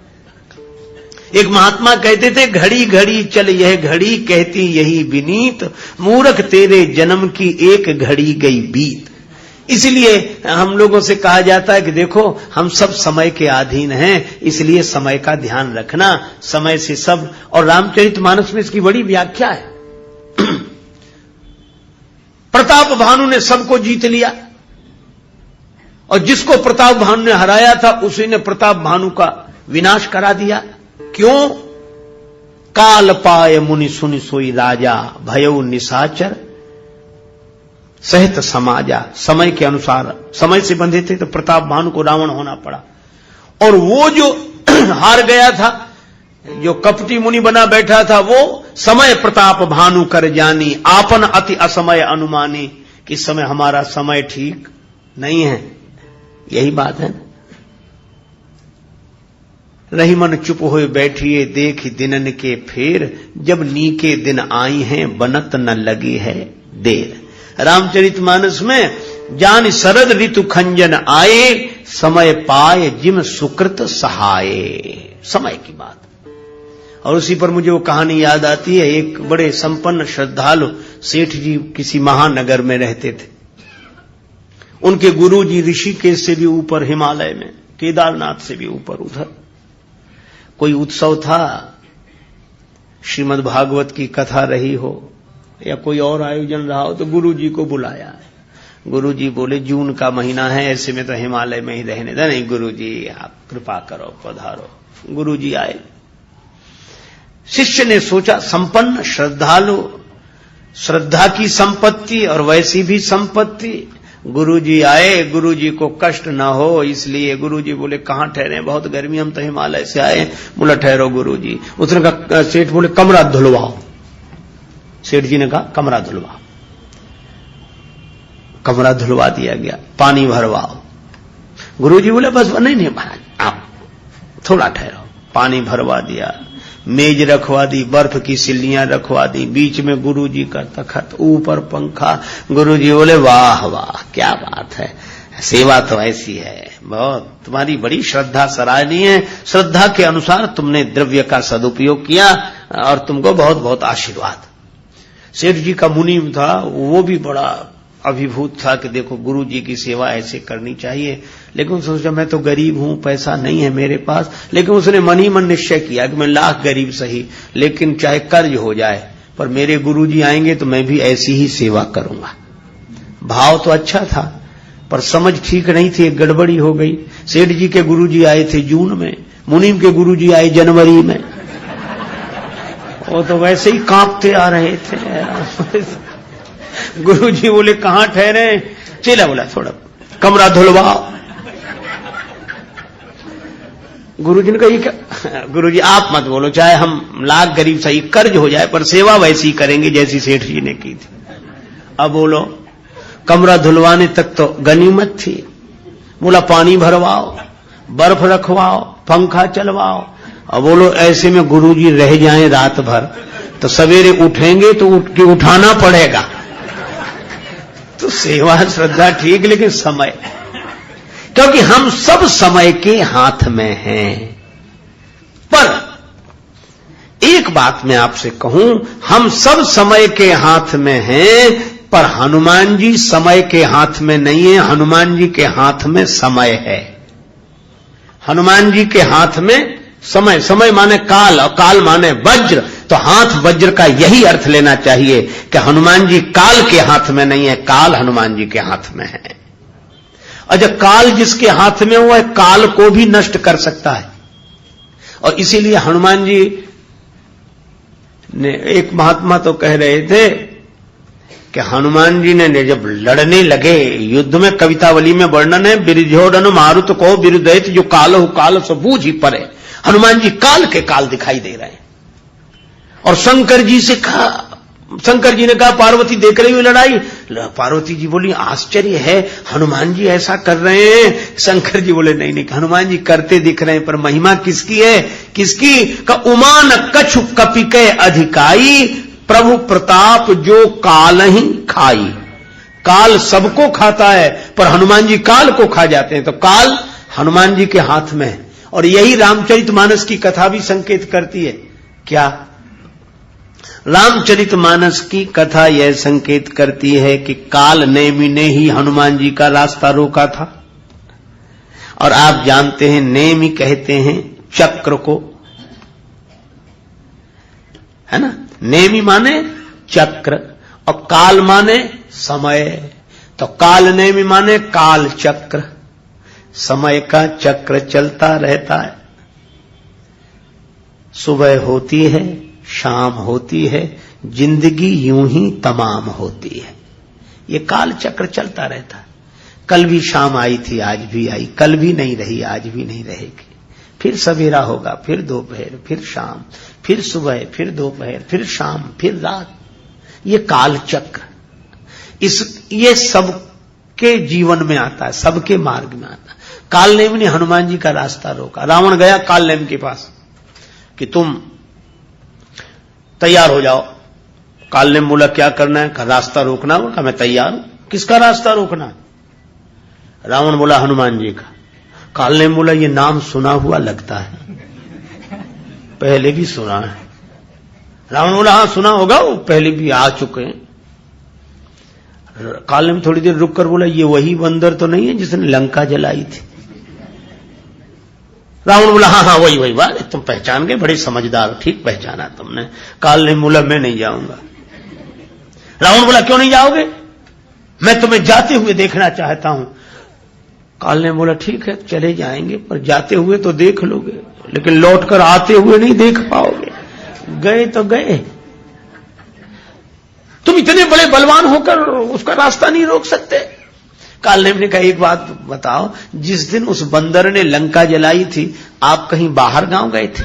एक महात्मा कहते थे, घड़ी घड़ी चल यह घड़ी, कहती यही विनीत, मूर्ख तेरे जन्म की एक घड़ी गई बीत। इसलिए हम लोगों से कहा जाता है कि देखो हम सब समय के अधीन हैं, इसलिए समय का ध्यान रखना, समय से सब। और रामचरितमानस में इसकी बड़ी व्याख्या है प्रताप भानु ने सबको जीत लिया, और जिसको प्रताप भानु ने हराया था उसी ने प्रताप भानु का विनाश करा दिया। क्यों? काल पाय मुनि सुनि सोई राजा, भयउ निशाचर सहित समाजा। समय के अनुसार, समय से बंधे थे तो प्रताप भानु को रावण होना पड़ा। और वो जो हार गया था, जो कपटी मुनि बना बैठा था, वो समय प्रताप भानु कर जानी, आपन अति असमय अनुमानी, कि समय हमारा समय ठीक नहीं है। यही बात है। रही मन चुप हुए बैठिए, देख दिनन के फेर, जब नीके दिन आई हैं बनत न लगी है देर। रामचरितमानस में जान शरद ऋतु खंजन आए, समय पाए जिम सुकृत सहाये। समय की बात। और उसी पर मुझे वो कहानी याद आती है। एक बड़े संपन्न श्रद्धालु सेठ जी किसी महानगर में रहते थे। उनके गुरु जी ऋषिकेश से भी ऊपर हिमालय में, केदारनाथ से भी ऊपर, उधर कोई उत्सव था, श्रीमद् भागवत की कथा रही हो या कोई और आयोजन रहा हो, तो गुरु जी को बुलाया। गुरु जी बोले जून का महीना है, ऐसे में तो हिमालय में ही रहने दे। नहीं गुरु जी आप कृपा करो, पधारो। गुरु जी आए। शिष्य ने सोचा संपन्न श्रद्धालु, श्रद्धा की संपत्ति और वैसी भी संपत्ति। गुरुजी आए, गुरुजी को कष्ट न हो इसलिए गुरुजी बोले कहां ठहरे, बहुत गर्मी, हम तो हिमालय से आए। बोला ठहरो गुरुजी। उसने कहा, सेठ बोले कमरा धुलवाओ। सेठ जी ने कहा कमरा धुलवाओ। कमरा धुलवा दिया गया। पानी भरवाओ। गुरुजी बोले बस नहीं महाराज आप थोड़ा ठहरो। पानी भरवा दिया, मेज रखवा दी, बर्फ की सिल्लियां रखवा दी, बीच में गुरुजी का तखत, ऊपर पंखा। गुरुजी बोले वाह वाह क्या बात है, सेवा तो ऐसी है, बहुत तुम्हारी बड़ी श्रद्धा सराहनीय है। श्रद्धा के अनुसार तुमने द्रव्य का सदुपयोग किया और तुमको बहुत बहुत आशीर्वाद। सेठ जी का मुनि था, वो भी बड़ा अभिभूत था कि देखो गुरु जी की सेवा ऐसे करनी चाहिए। लेकिन सोचा मैं तो गरीब हूं, पैसा नहीं है मेरे पास। लेकिन उसने मन ही मन निश्चय किया कि मैं लाख गरीब सही, लेकिन चाहे कर्ज हो जाए, पर मेरे गुरु जी आएंगे तो मैं भी ऐसी ही सेवा करूंगा। भाव तो अच्छा था, पर समझ ठीक नहीं थी, एक गड़बड़ी हो गई। सेठ जी के गुरु जी आए थे जून में, मुनीम के गुरु जी आए जनवरी में। वो तो वैसे ही कांपते आ रहे थे। गुरुजी बोले कहां ठहरे? चेला बोला थोड़ा कमरा धुलवाओ। गुरुजी ने कहा ये क्या? गुरुजी आप मत बोलो, चाहे हम लाख गरीब सही, कर्ज हो जाए, पर सेवा वैसी करेंगे जैसी सेठ जी ने की थी। अब बोलो कमरा धुलवाने तक तो गनीमत थी। बोला पानी भरवाओ, बर्फ रखवाओ, पंखा चलवाओ। अब बोलो ऐसे में गुरुजी रह जाएं रात भर, तो सवेरे उठेंगे तो उठ के उठाना पड़ेगा। तो सेवा श्रद्धा ठीक, लेकिन समय, क्योंकि हम सब समय के हाथ में हैं। पर एक बात मैं आपसे कहूं, हम सब समय के हाथ में हैं, पर हनुमान जी समय के हाथ में नहीं है, हनुमान जी के हाथ में समय है। हनुमान जी के हाथ में समय, समय माने काल और काल माने वज्र। तो हाथ वज्र का यही अर्थ लेना चाहिए कि हनुमान जी काल के हाथ में नहीं है, काल हनुमान जी के हाथ में है। और जब काल जिसके हाथ में हुआ है, काल को भी नष्ट कर सकता है। और इसीलिए हनुमान जी ने, एक महात्मा तो कह रहे थे कि हनुमान जी ने जब लड़ने लगे युद्ध में, कवितावली में वर्णन है, बिरझोड़न मारुत को बिरुदैत जो काल हो काल सो बूझ ही परे। हनुमान जी काल के काल दिखाई दे रहे हैं। और शंकर जी से कहा, शंकर जी ने कहा पार्वती देख रही हुई लड़ाई? पार्वती जी बोली आश्चर्य है, हनुमान जी ऐसा कर रहे हैं। शंकर जी बोले नहीं नहीं, हनुमान जी करते दिख रहे हैं, पर महिमा किसकी है? किसकी? का उमान कछु कपिके अधिकाई, प्रभु प्रताप जो काल ही खाई। काल सबको खाता है, पर हनुमान जी काल को खा जाते हैं। तो काल हनुमान जी के हाथ में है। और यही रामचरितमानस की कथा भी संकेत करती है। क्या? रामचरितमानस की कथा यह संकेत करती है कि काल नेमि ने ही हनुमान जी का रास्ता रोका था। और आप जानते हैं नेमि कहते हैं चक्र को, है ना? नेमि माने चक्र और काल माने समय। तो काल नेमि माने काल चक्र, समय का चक्र चलता रहता है। सुबह होती है, शाम होती है, जिंदगी यूं ही तमाम होती है। ये काल चक्र चलता रहता है। कल भी शाम आई थी, आज भी आई, कल भी नहीं रही, आज भी नहीं रहेगी। फिर सवेरा होगा, फिर दोपहर, फिर शाम, फिर सुबह, फिर दोपहर, फिर शाम, फिर रात। ये काल चक्र ये सबके जीवन में आता है, सबके मार्ग में आता है। कालनेम ने हनुमान जी का रास्ता रोका। रावण गया कालनेम के पास कि तुम तैयार हो जाओ। कालनेम बोला क्या करना है? रास्ता रोकना होगा। कहा मैं तैयार हूं। किसका रास्ता रोकना? रावण बोला हनुमान जी का। कालनेम बोला ये नाम सुना हुआ लगता है, पहले भी सुना है। रावण बोला हाँ सुना होगा, वो पहले भी आ चुके हैं। कालनेम थोड़ी देर रुक कर बोला ये वही बंदर तो नहीं है जिसने लंका जलाई थी? रावण बोला हाँ हाँ वही बात, तुम पहचान गए, बड़े समझदार हो, ठीक पहचाना तुमने। कालनेम बोला मैं नहीं जाऊंगा। रावण बोला क्यों नहीं जाओगे? मैं तुम्हें जाते हुए देखना चाहता हूं। कालनेम बोला ठीक है चले जाएंगे, पर जाते हुए तो देख लोगे, लेकिन लौटकर आते हुए नहीं देख पाओगे। गए तो गए। तुम इतने बड़े बलवान होकर उसका रास्ता नहीं रोक सकते? कालनेम ने कहा एक बात बताओ, जिस दिन उस बंदर ने लंका जलाई थी आप कहीं बाहर गांव गए थे?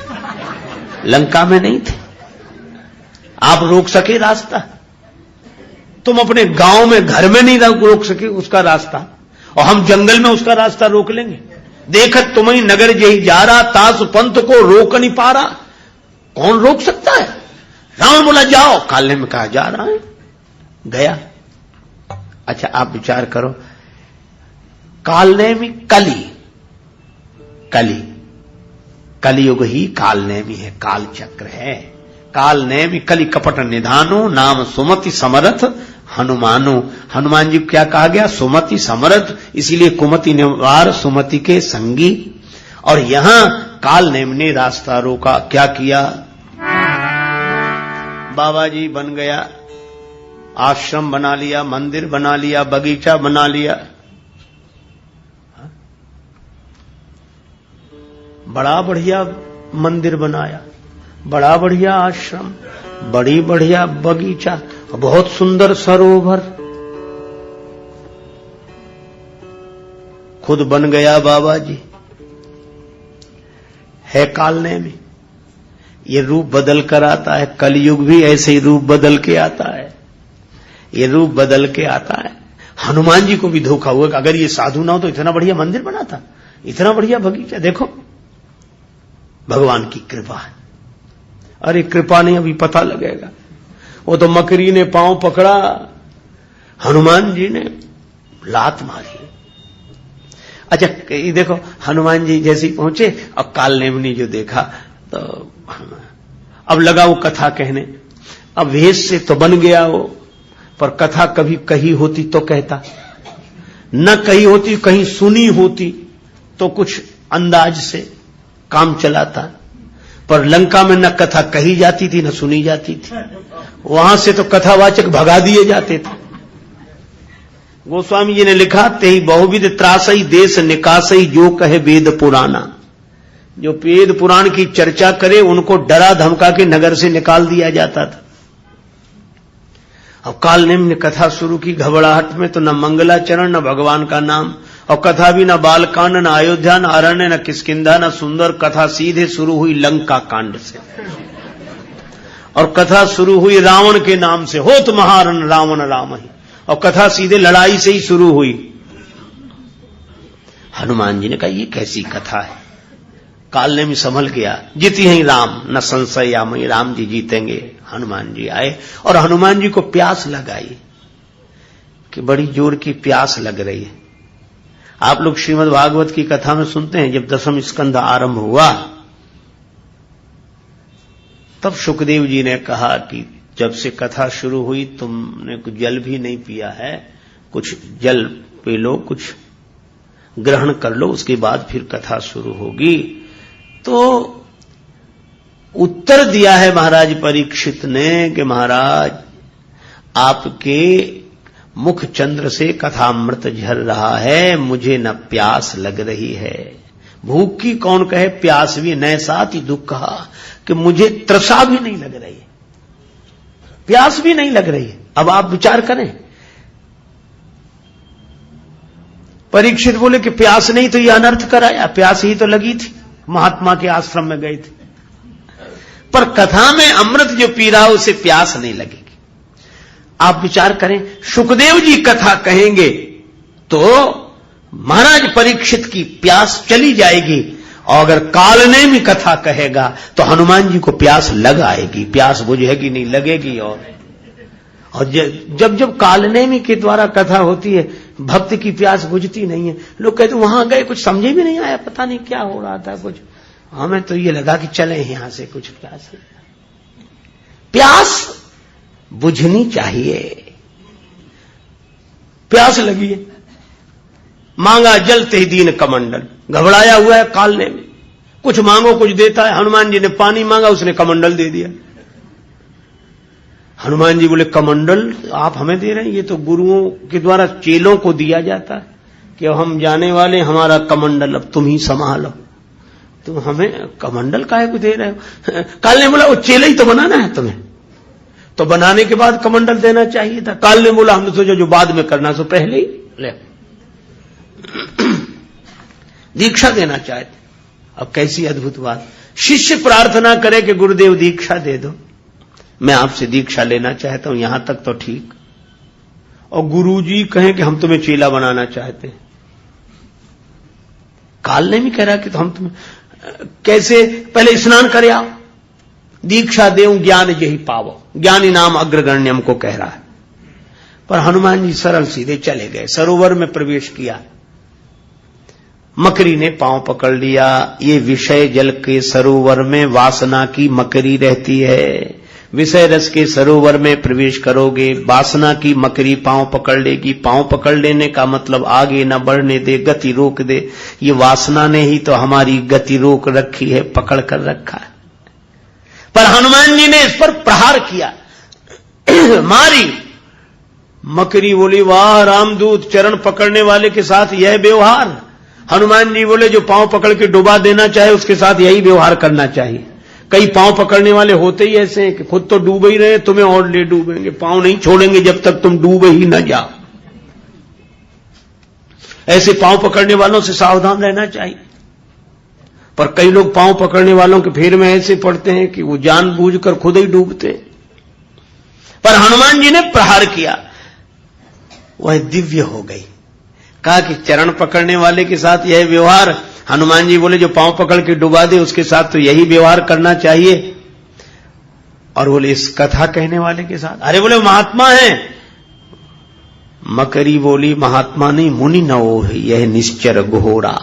लंका में नहीं थे। आप रोक सके रास्ता? तुम अपने गांव में घर में नहीं रोक सके उसका रास्ता, और हम जंगल में उसका रास्ता रोक लेंगे? देखत तुम्हें नगर जही जा रहा, तास पंथ को रोक नहीं पा रहा, कौन रोक सकता है? रावण बोला जाओ। कालनेम में कहा जा रहा है, गया। अच्छा आप विचार करो, कालनेमी कलियुग ही कालनेमी है, काल चक्र है। कालनेमी कलि कपट निधानो, नाम सुमति समरथ हनुमानो। हनुमान जी क्या कहा गया? सुमति समरथ, इसीलिए कुमति निवार सुमति के संगी। और यहां कालनेम ने रास्ता रोका। क्या किया? बाबा जी बन गया, आश्रम बना लिया, मंदिर बना लिया, बगीचा बना लिया, बड़ा बढ़िया मंदिर बनाया, बड़ा बढ़िया आश्रम, बड़ी बढ़िया बगीचा, बहुत सुंदर सरोवर। खुद बन गया बाबा जी। है कालनेमी। ये रूप बदल कर आता है। कलयुग भी ऐसे ही रूप बदल के आता है। ये रूप बदल के आता है। हनुमान जी को भी धोखा हुआ कि अगर ये साधु ना हो तो इतना बढ़िया मंदिर बनाता, इतना बढ़िया बगीचा। देखो भगवान की कृपा है। अरे कृपा नहीं, अभी पता लगेगा। वो तो मकरी ने पांव पकड़ा, हनुमान जी ने लात मारी। अच्छा ये देखो हनुमान जी जैसे पहुंचे और कालनेम ने जो देखा तो अब लगा वो कथा कहने। अब वेश से तो बन गया वो, पर कथा कभी कही होती तो कहता, न कही होती, कहीं सुनी होती तो कुछ अंदाज से काम चलाता, पर लंका में न कथा कही जाती थी न सुनी जाती थी, वहां से तो कथावाचक भगा दिए जाते थे। गोस्वामी जी ने लिखा, तेहि बहुविध त्रासई देश निकासई जो कहे वेद पुराना। जो वेद पुराण की चर्चा करे उनको डरा धमका के नगर से निकाल दिया जाता था। अब काल नेम ने कथा शुरू की घबराहट में, तो न मंगलाचरण न भगवान का नाम, और कथा भी न बालकांड न अयोध्या न अरण्य न किष्किंधा न सुंदर, कथा सीधे शुरू हुई लंका कांड से। और कथा शुरू हुई रावण के नाम से, होत महारण रावण राम ही, और कथा सीधे लड़ाई से ही शुरू हुई। हनुमान जी ने कहा ये कैसी कथा है। काल ने भी संभल गया, जीती हैं राम न संशय या मई, राम जी जीतेंगे। हनुमान जी आए और हनुमान जी को प्यास लगाई कि बड़ी जोर की प्यास लग रही है। आप लोग श्रीमद् भागवत की कथा में सुनते हैं, जब 10वां स्कंध आरंभ हुआ तब सुखदेव जी ने कहा कि जब से कथा शुरू हुई तुमने कुछ जल भी नहीं पिया है, कुछ जल पी लो, कुछ ग्रहण कर लो, उसके बाद फिर कथा शुरू होगी। तो उत्तर दिया है महाराज परीक्षित ने कि महाराज आपके मुख चंद्र से कथामृत झर रहा है, मुझे न प्यास लग रही है। भूख की कौन कहे, प्यास भी न, साथ ही दुख कहा कि मुझे तृषा भी नहीं लग रही है, प्यास भी नहीं लग रही है। अब आप विचार करें। परीक्षित बोले कि प्यास नहीं तो यह अनर्थ कराया, प्यास ही तो लगी थी, महात्मा के आश्रम में गए थे, पर कथा में अमृत जो पी रहा उसे प्यास नहीं लगेगी। आप विचार करें, सुखदेव जी कथा कहेंगे तो महाराज परीक्षित की प्यास चली जाएगी, और अगर कालनेमी कथा कहेगा तो हनुमान जी को प्यास लग आएगी, प्यास बुझेगी नहीं, लगेगी। और जब जब कालनेमी के द्वारा कथा होती है भक्त की प्यास बुझती नहीं है। लोग कहते वहां गए कुछ समझे भी नहीं आया, पता नहीं क्या हो रहा था, कुछ हमें तो ये लगा कि चले यहां से, कुछ प्यास बुझनी चाहिए। प्यास लगी है, मांगा जल ते दीन कमंडल, घबराया हुआ है कालने में, कुछ मांगो कुछ देता है। हनुमान जी ने पानी मांगा, उसने कमंडल दे दिया। हनुमान जी बोले कमंडल आप हमें दे रहे हैं, ये तो गुरुओं के द्वारा चेलों को दिया जाता है कि हम जाने वाले, हमारा कमंडल अब तुम ही संभालो, तुम हमें कमंडल काहे को दे रहे हो। काल ने बोला वो चेला ही तो बनाना है तुम्हें, तो बनाने के बाद कमंडल देना चाहिए था। काल ने बोला हमने सोचा जो बाद में करना सो पहले ही ले दीक्षा देना चाहते। अब कैसी अद्भुत बात, शिष्य प्रार्थना करे कि गुरुदेव दीक्षा दे दो, मैं आपसे दीक्षा लेना चाहता हूं, यहां तक तो ठीक, और गुरुजी कहें कि हम तुम्हें चेला बनाना चाहते हैं। काल ने भी कह रहा कि तो हम तुम्हें कैसे, पहले स्नान करे आओ, दीक्षा देऊं ज्ञान यही पावो, ज्ञानी नाम अग्रगण्यम को कह रहा है। पर हनुमान जी सरल सीधे चले गए, सरोवर में प्रवेश किया, मकरी ने पांव पकड़ लिया। ये विषय जल के सरोवर में वासना की मकरी रहती है, विषय रस के सरोवर में प्रवेश करोगे, वासना की मकरी पांव पकड़ लेगी। पांव पकड़ लेने का मतलब आगे न बढ़ने दे, गति रोक दे। ये वासना ने ही तो हमारी गति रोक रखी है, पकड़ कर रखा है। पर हनुमान जी ने इस पर प्रहार किया, मारी। मकरी बोली वाह रामदूत, चरण पकड़ने वाले के साथ यह व्यवहार। हनुमान जी बोले जो पांव पकड़ के डुबा देना चाहे उसके साथ यही व्यवहार करना चाहिए। कई पांव पकड़ने वाले होते ही ऐसे हैं कि खुद तो डूब ही रहे, तुम्हें और ले डूबेंगे, पांव नहीं छोड़ेंगे जब तक तुम डूबे ही न जाओ। ऐसे पांव पकड़ने वालों से सावधान रहना चाहिए। पर कई लोग पांव पकड़ने वालों के फेर में ऐसे पड़ते हैं कि वो जानबूझकर खुद ही डूबते। पर हनुमान जी ने प्रहार किया, वह दिव्य हो गई। कहा कि चरण पकड़ने वाले के साथ यह व्यवहार, हनुमान जी बोले जो पांव पकड़ के डुबा दे उसके साथ तो यही व्यवहार करना चाहिए। और बोले इस कथा कहने वाले के साथ, अरे बोले महात्मा है। मकरी बोली महात्मा नहीं, मुनि न हो, यह निश्चर घोरा।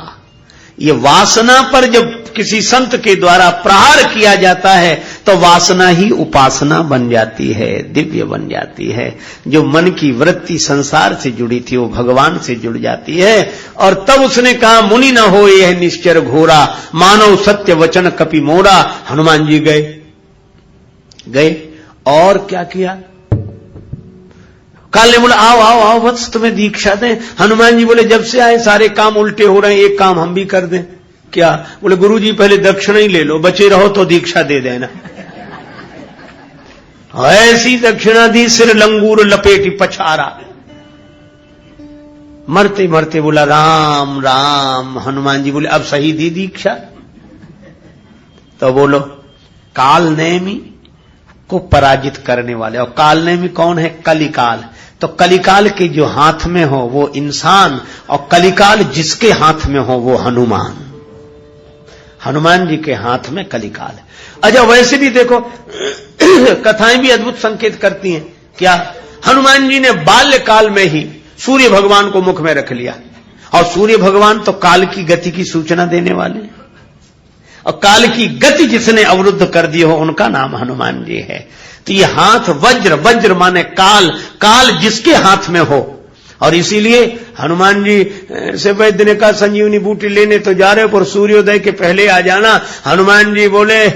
ये वासना पर जब किसी संत के द्वारा प्रहार किया जाता है तो वासना ही उपासना बन जाती है, दिव्य बन जाती है। जो मन की वृत्ति संसार से जुड़ी थी वो भगवान से जुड़ जाती है। और तब उसने कहा मुनि न हो यह निश्चर घोरा, मानव सत्य वचन कपि मोरा। हनुमान जी गए और क्या किया? काल ने बोला आओ आओ आओ वत्स तुम्हें दीक्षा दें। हनुमान जी बोले जब से आए सारे काम उल्टे हो रहे हैं, एक काम हम भी कर दें। क्या? बोले गुरुजी पहले दक्षिणा ही ले लो, बचे रहो तो दीक्षा दे देना। ऐसी दक्षिणा दी, सिर लंगूर लपेटी पछारा, मरते मरते बोला राम राम। हनुमान जी बोले अब सही दी दीक्षा? तो बोलो कालनेमी को पराजित करने वाले। और कालनेमी कौन है? कलिकाल। तो कलिकाल के जो हाथ में हो वो इंसान, और कलिकाल जिसके हाथ में हो वो हनुमान। हनुमान जी के हाथ में कलिकाल है। अच्छा वैसे भी देखो कथाएं भी अद्भुत संकेत करती हैं। क्या? हनुमान जी ने बाल्यकाल में ही सूर्य भगवान को मुख में रख लिया, और सूर्य भगवान तो काल की गति की सूचना देने वाले, और काल की गति जिसने अवरुद्ध कर दी हो उनका नाम हनुमान जी है। तो ये हाथ वज्र, वज्र माने काल, काल जिसके हाथ में हो। और इसीलिए हनुमान जी से वैद्य ने कहा संजीवनी बूटी लेने तो जा रहे हो पर सूर्योदय के पहले आ जाना। हनुमान जी बोले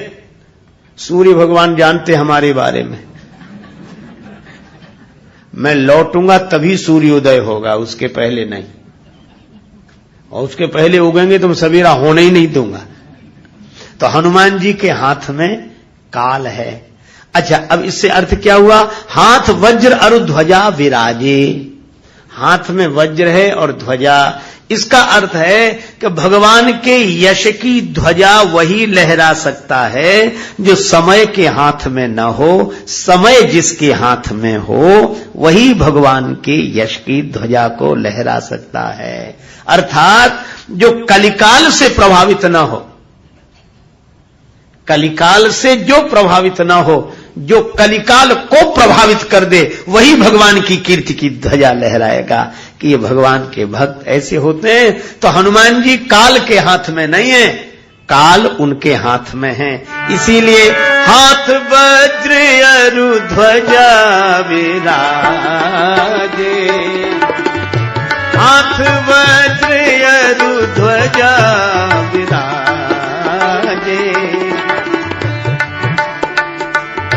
सूर्य भगवान जानते हमारे बारे में, मैं लौटूंगा तभी सूर्योदय होगा, उसके पहले नहीं, और उसके पहले उगेंगे तो मैं सवेरा होने ही नहीं दूंगा। तो हनुमान जी के हाथ में काल है। अच्छा अब इससे अर्थ क्या हुआ? हाथ वज्र और ध्वजा विराजे। हाथ में वज्र है और ध्वजा, इसका अर्थ है कि भगवान के यश की ध्वजा वही लहरा सकता है जो समय के हाथ में न हो। समय जिसके हाथ में हो वही भगवान के यश की ध्वजा को लहरा सकता है। अर्थात जो कलिकाल से प्रभावित न हो, कलिकाल से जो प्रभावित ना हो, जो कलिकाल को प्रभावित कर दे वही भगवान की कीर्ति की ध्वजा लहराएगा कि ये भगवान के भक्त ऐसे होते हैं। तो हनुमान जी काल के हाथ में नहीं है, काल उनके हाथ में है। इसीलिए हाथ वज्र अरु ध्वजा विराजे, हाथ वज्र अरु ध्वजा विराजे,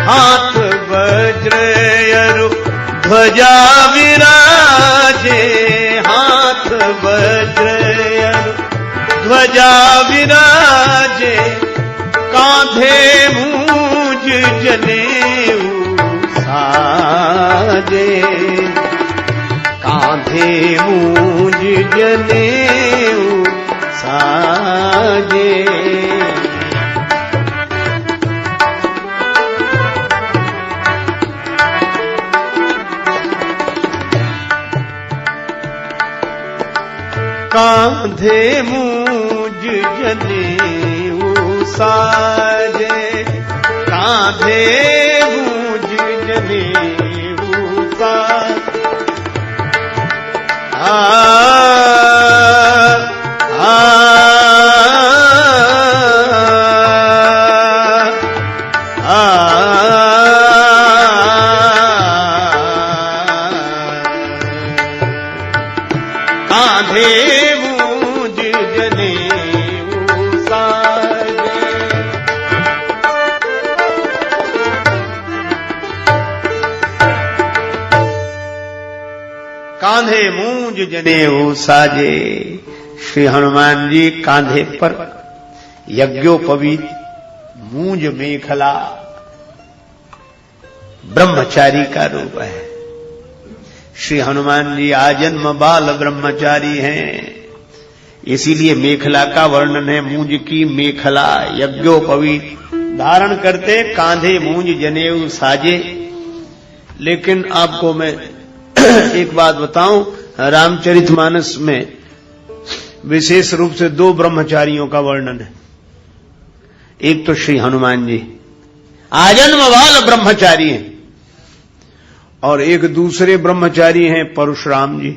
हाथ वज्र अरु ध्वजा विराजे, हाथ वज्र अरु ध्वजा विराजे, कांधे मूंज जनेऊ साजे, कांधे मूंज जनेऊ साजे। कांधे मूंज जनेऊ साजे, कांधे मूंज जनेऊ साजे। आ कांधे मूंज जनेऊ साजे। कांधे मूंज जनेऊ साजे। श्री हनुमान जी कांधे पर यज्ञोपवीत मूंज मेखला ब्रह्मचारी का रूप है। श्री हनुमान जी आजन्म बाल ब्रह्मचारी हैं, इसीलिए मेखला का वर्णन है। मूंज की मेखला यज्ञोपवीत धारण करते, कांधे मूंज जनेऊ साजे। लेकिन आपको मैं एक बात बताऊं, रामचरितमानस में विशेष रूप से दो ब्रह्मचारियों का वर्णन है। एक तो श्री हनुमान जी आजन्म बाल ब्रह्मचारी हैं, और एक दूसरे ब्रह्मचारी हैं परशुराम जी।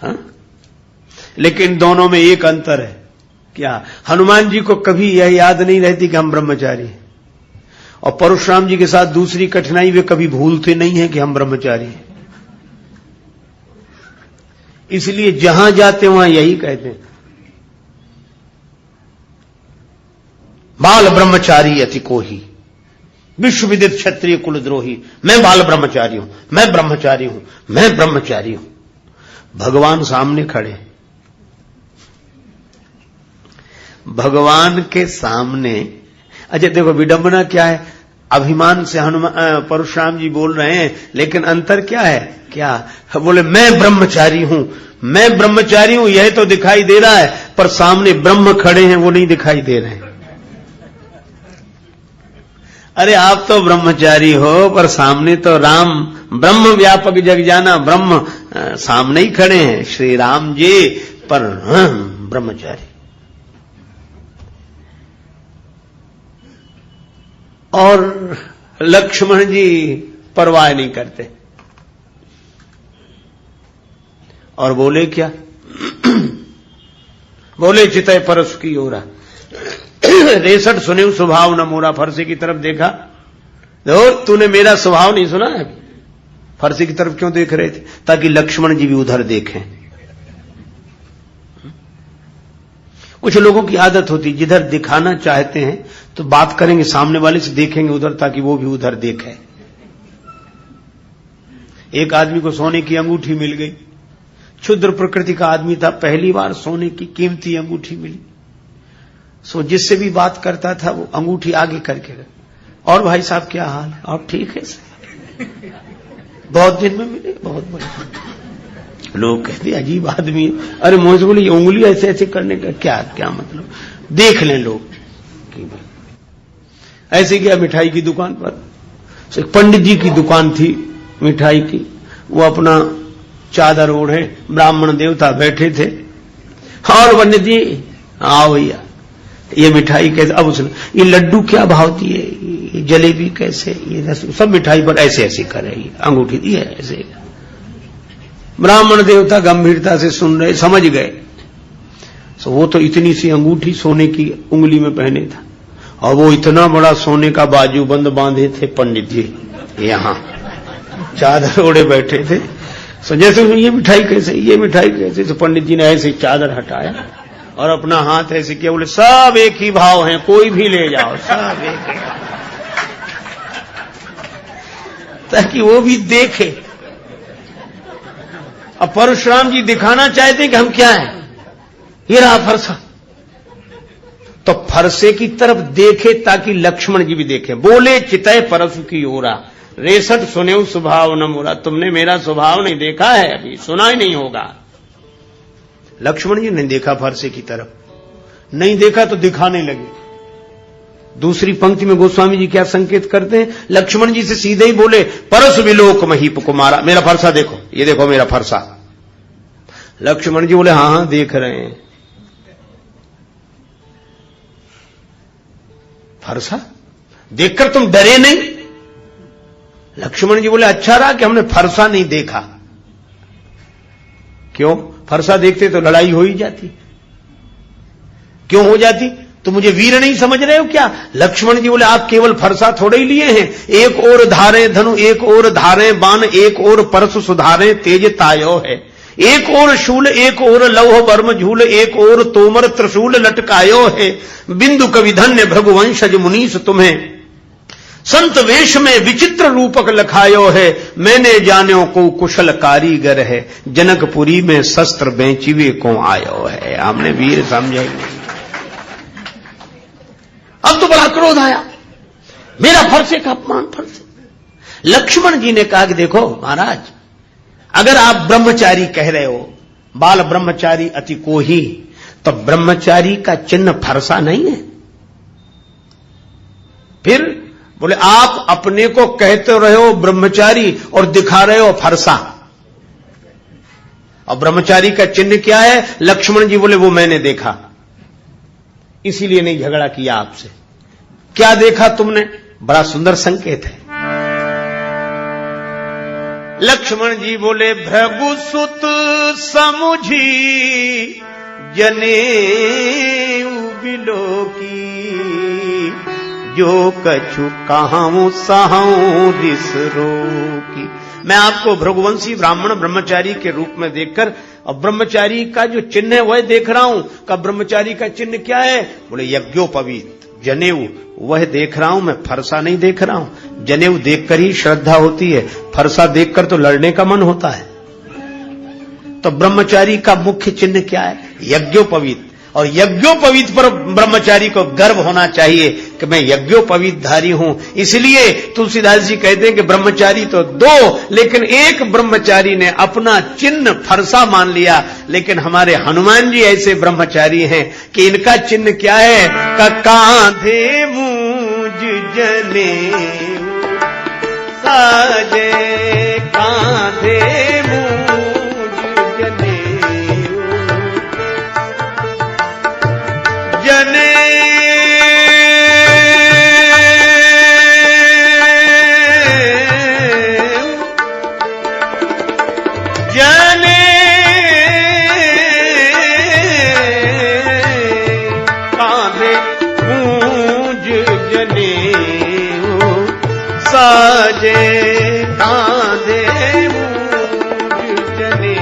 हाँ? लेकिन दोनों में एक अंतर है, क्या हनुमान जी को कभी यह याद नहीं रहती कि हम ब्रह्मचारी हैं? और परशुराम जी के साथ दूसरी कठिनाई, वे कभी भूलते नहीं है कि हम ब्रह्मचारी हैं। इसलिए जहां जाते वहां यही कहते हैं, बाल ब्रह्मचारी अति कोही, विश्व विदित क्षत्रिय कुलद्रोही। मैं बाल ब्रह्मचारी हूं, मैं ब्रह्मचारी हूं, मैं ब्रह्मचारी हूं। भगवान सामने खड़े, भगवान के सामने। अच्छा देखो विडंबना क्या है, अभिमान से हनुमान परशुराम जी बोल रहे हैं, लेकिन अंतर क्या है? क्या बोले मैं ब्रह्मचारी हूं, मैं ब्रह्मचारी हूं, यह तो दिखाई दे रहा है, पर सामने ब्रह्म खड़े हैं वो नहीं दिखाई दे रहे हैं। अरे आप तो ब्रह्मचारी हो, पर सामने तो राम, ब्रह्म व्यापक जग जाना, ब्रह्म सामने ही खड़े हैं, श्री राम जी, पर ब्रह्मचारी। और लक्ष्मण जी परवाह नहीं करते और बोले क्या? बोले चितय परस की ओरा, रेसठ सुने स्वभाव न मोरा। फरसे की तरफ देखा, देखो तूने मेरा स्वभाव नहीं सुना है। फरसे की तरफ क्यों देख रहे थे? ताकि लक्ष्मण जी भी उधर देखें। कुछ लोगों की आदत होती, जिधर दिखाना चाहते हैं तो बात करेंगे, सामने वाले से देखेंगे उधर, ताकि वो भी उधर देखे। एक आदमी को सोने की अंगूठी मिल गई, क्षुद्र प्रकृति का आदमी था, पहली बार सोने की कीमती अंगूठी मिली। सो जिससे भी बात करता था वो अंगूठी आगे करके, और भाई साहब क्या हाल है? आप ठीक है? बहुत दिन में मिले, बहुत बड़े। लोग कहते अजीब आदमी है। अरे मुझे बोले उंगली ऐसे ऐसे करने का क्या क्या मतलब? देख लें लोग कि ऐसे गया मिठाई की दुकान पर, एक पंडित जी की दुकान थी मिठाई की, वो अपना चादर ओढ़े, ब्राह्मण देवता बैठे थे, और पंडित जी आओ भैया ये मिठाई कैसे? अब उसने ये लड्डू क्या भाव दिए, ये जलेबी कैसे, ये सब मिठाई पर ऐसे ऐसे कर रही, अंगूठी दी है ऐसे। ब्राह्मण देवता गंभीरता से सुन रहे, समझ गए। तो वो तो इतनी सी अंगूठी सोने की उंगली में पहने था, और वो इतना बड़ा सोने का बाजूबंद बांधे थे पंडित जी, यहां चादर ओढ़े बैठे थे। तो जैसे ये मिठाई कैसे, ये मिठाई कैसे? तो पंडित जी ने ऐसे चादर हटाया और अपना हाथ ऐसे किया, बोले सब एक ही भाव हैं, कोई भी ले जाओ, सब एक ही, ताकि वो भी देखे। अब परशुराम जी दिखाना चाहते हैं कि हम क्या हैं, ये रहा फरसा, तो फरसे की तरफ देखे ताकि लक्ष्मण जी भी देखें। बोले चितय परसु की ओरा, रेसठ सुने स्वभाव न मोरा। तुमने मेरा स्वभाव नहीं देखा है, अभी सुना ही नहीं होगा। लक्ष्मण जी ने देखा फरसे की तरफ, नहीं देखा तो दिखाने लगे। दूसरी पंक्ति में गोस्वामी जी क्या संकेत करते हैं? लक्ष्मण जी से सीधे ही बोले परसु विलोक महीप कुमारा, मेरा फरसा देखो, ये देखो मेरा फरसा। लक्ष्मण जी बोले हां हां देख रहे हैं। फरसा देखकर तुम डरे नहीं? लक्ष्मण जी बोले अच्छा रहा कि हमने फरसा नहीं देखा। क्यों? फरसा देखते तो लड़ाई हो ही जाती। क्यों हो जाती? तो मुझे वीर नहीं समझ रहे हो क्या? लक्ष्मण जी बोले आप केवल फरसा थोड़े ही लिए हैं, एक और धारे धनु, एक और धारे बाण, एक और परसु सुधारे तेज तायो है, एक और शूल, एक और लौह बर्म झूल, एक और तोमर त्रिशूल लटकायो है। बिंदु कवि धन्य भृगुवंशज मुनीस तुम्हें संत वेश में विचित्र रूपक लखायो है। मैंने जानो को कुशल कारीगर है, जनकपुरी में शस्त्र बेचिवे को आयो है। हमने वीर समझा ही नहीं। अब तो बड़ा क्रोध आया, मेरा फरसे का अपमान, फरसे। लक्ष्मण जी ने कहा कि देखो महाराज, अगर आप ब्रह्मचारी कह रहे हो, बाल ब्रह्मचारी अति कोही, तो ब्रह्मचारी का चिन्ह फरसा नहीं है। फिर बोले आप अपने को कहते रहे हो ब्रह्मचारी और दिखा रहे हो फरसा, और ब्रह्मचारी का चिन्ह क्या है? लक्ष्मण जी बोले वो मैंने देखा, इसीलिए नहीं झगड़ा किया आपसे। क्या देखा तुमने? बड़ा सुंदर संकेत है। लक्ष्मण जी बोले भृगुसुत समुझी जने बिलो की, जो कछु कहाऊं सहाऊं रिस रोकी। मैं आपको भृगुवंशी ब्राह्मण ब्रह्मचारी के रूप में देखकर अब ब्रह्मचारी का जो चिन्ह है वह देख रहा हूं। का ब्रह्मचारी का चिन्ह क्या है? बोले यज्ञोपवीत, जनेऊ, वह देख रहा हूं मैं, फरसा नहीं देख रहा हूं। जनेऊ देखकर ही श्रद्धा होती है, फरसा देखकर तो लड़ने का मन होता है। तो ब्रह्मचारी का मुख्य चिन्ह क्या है? यज्ञोपवीत। और यज्ञोपवीत पर ब्रह्मचारी को गर्व होना चाहिए कि मैं यज्ञोपवीतधारी हूं। इसलिए तुलसीदास जी कहते हैं कि ब्रह्मचारी तो दो, लेकिन एक ब्रह्मचारी ने अपना चिन्ह फरसा मान लिया। लेकिन हमारे हनुमान जी ऐसे ब्रह्मचारी हैं कि इनका चिन्ह क्या है? कांधे मूज जने साजे, कांधे जने जने कांधे मूज जने साजे, कांधे मूज जने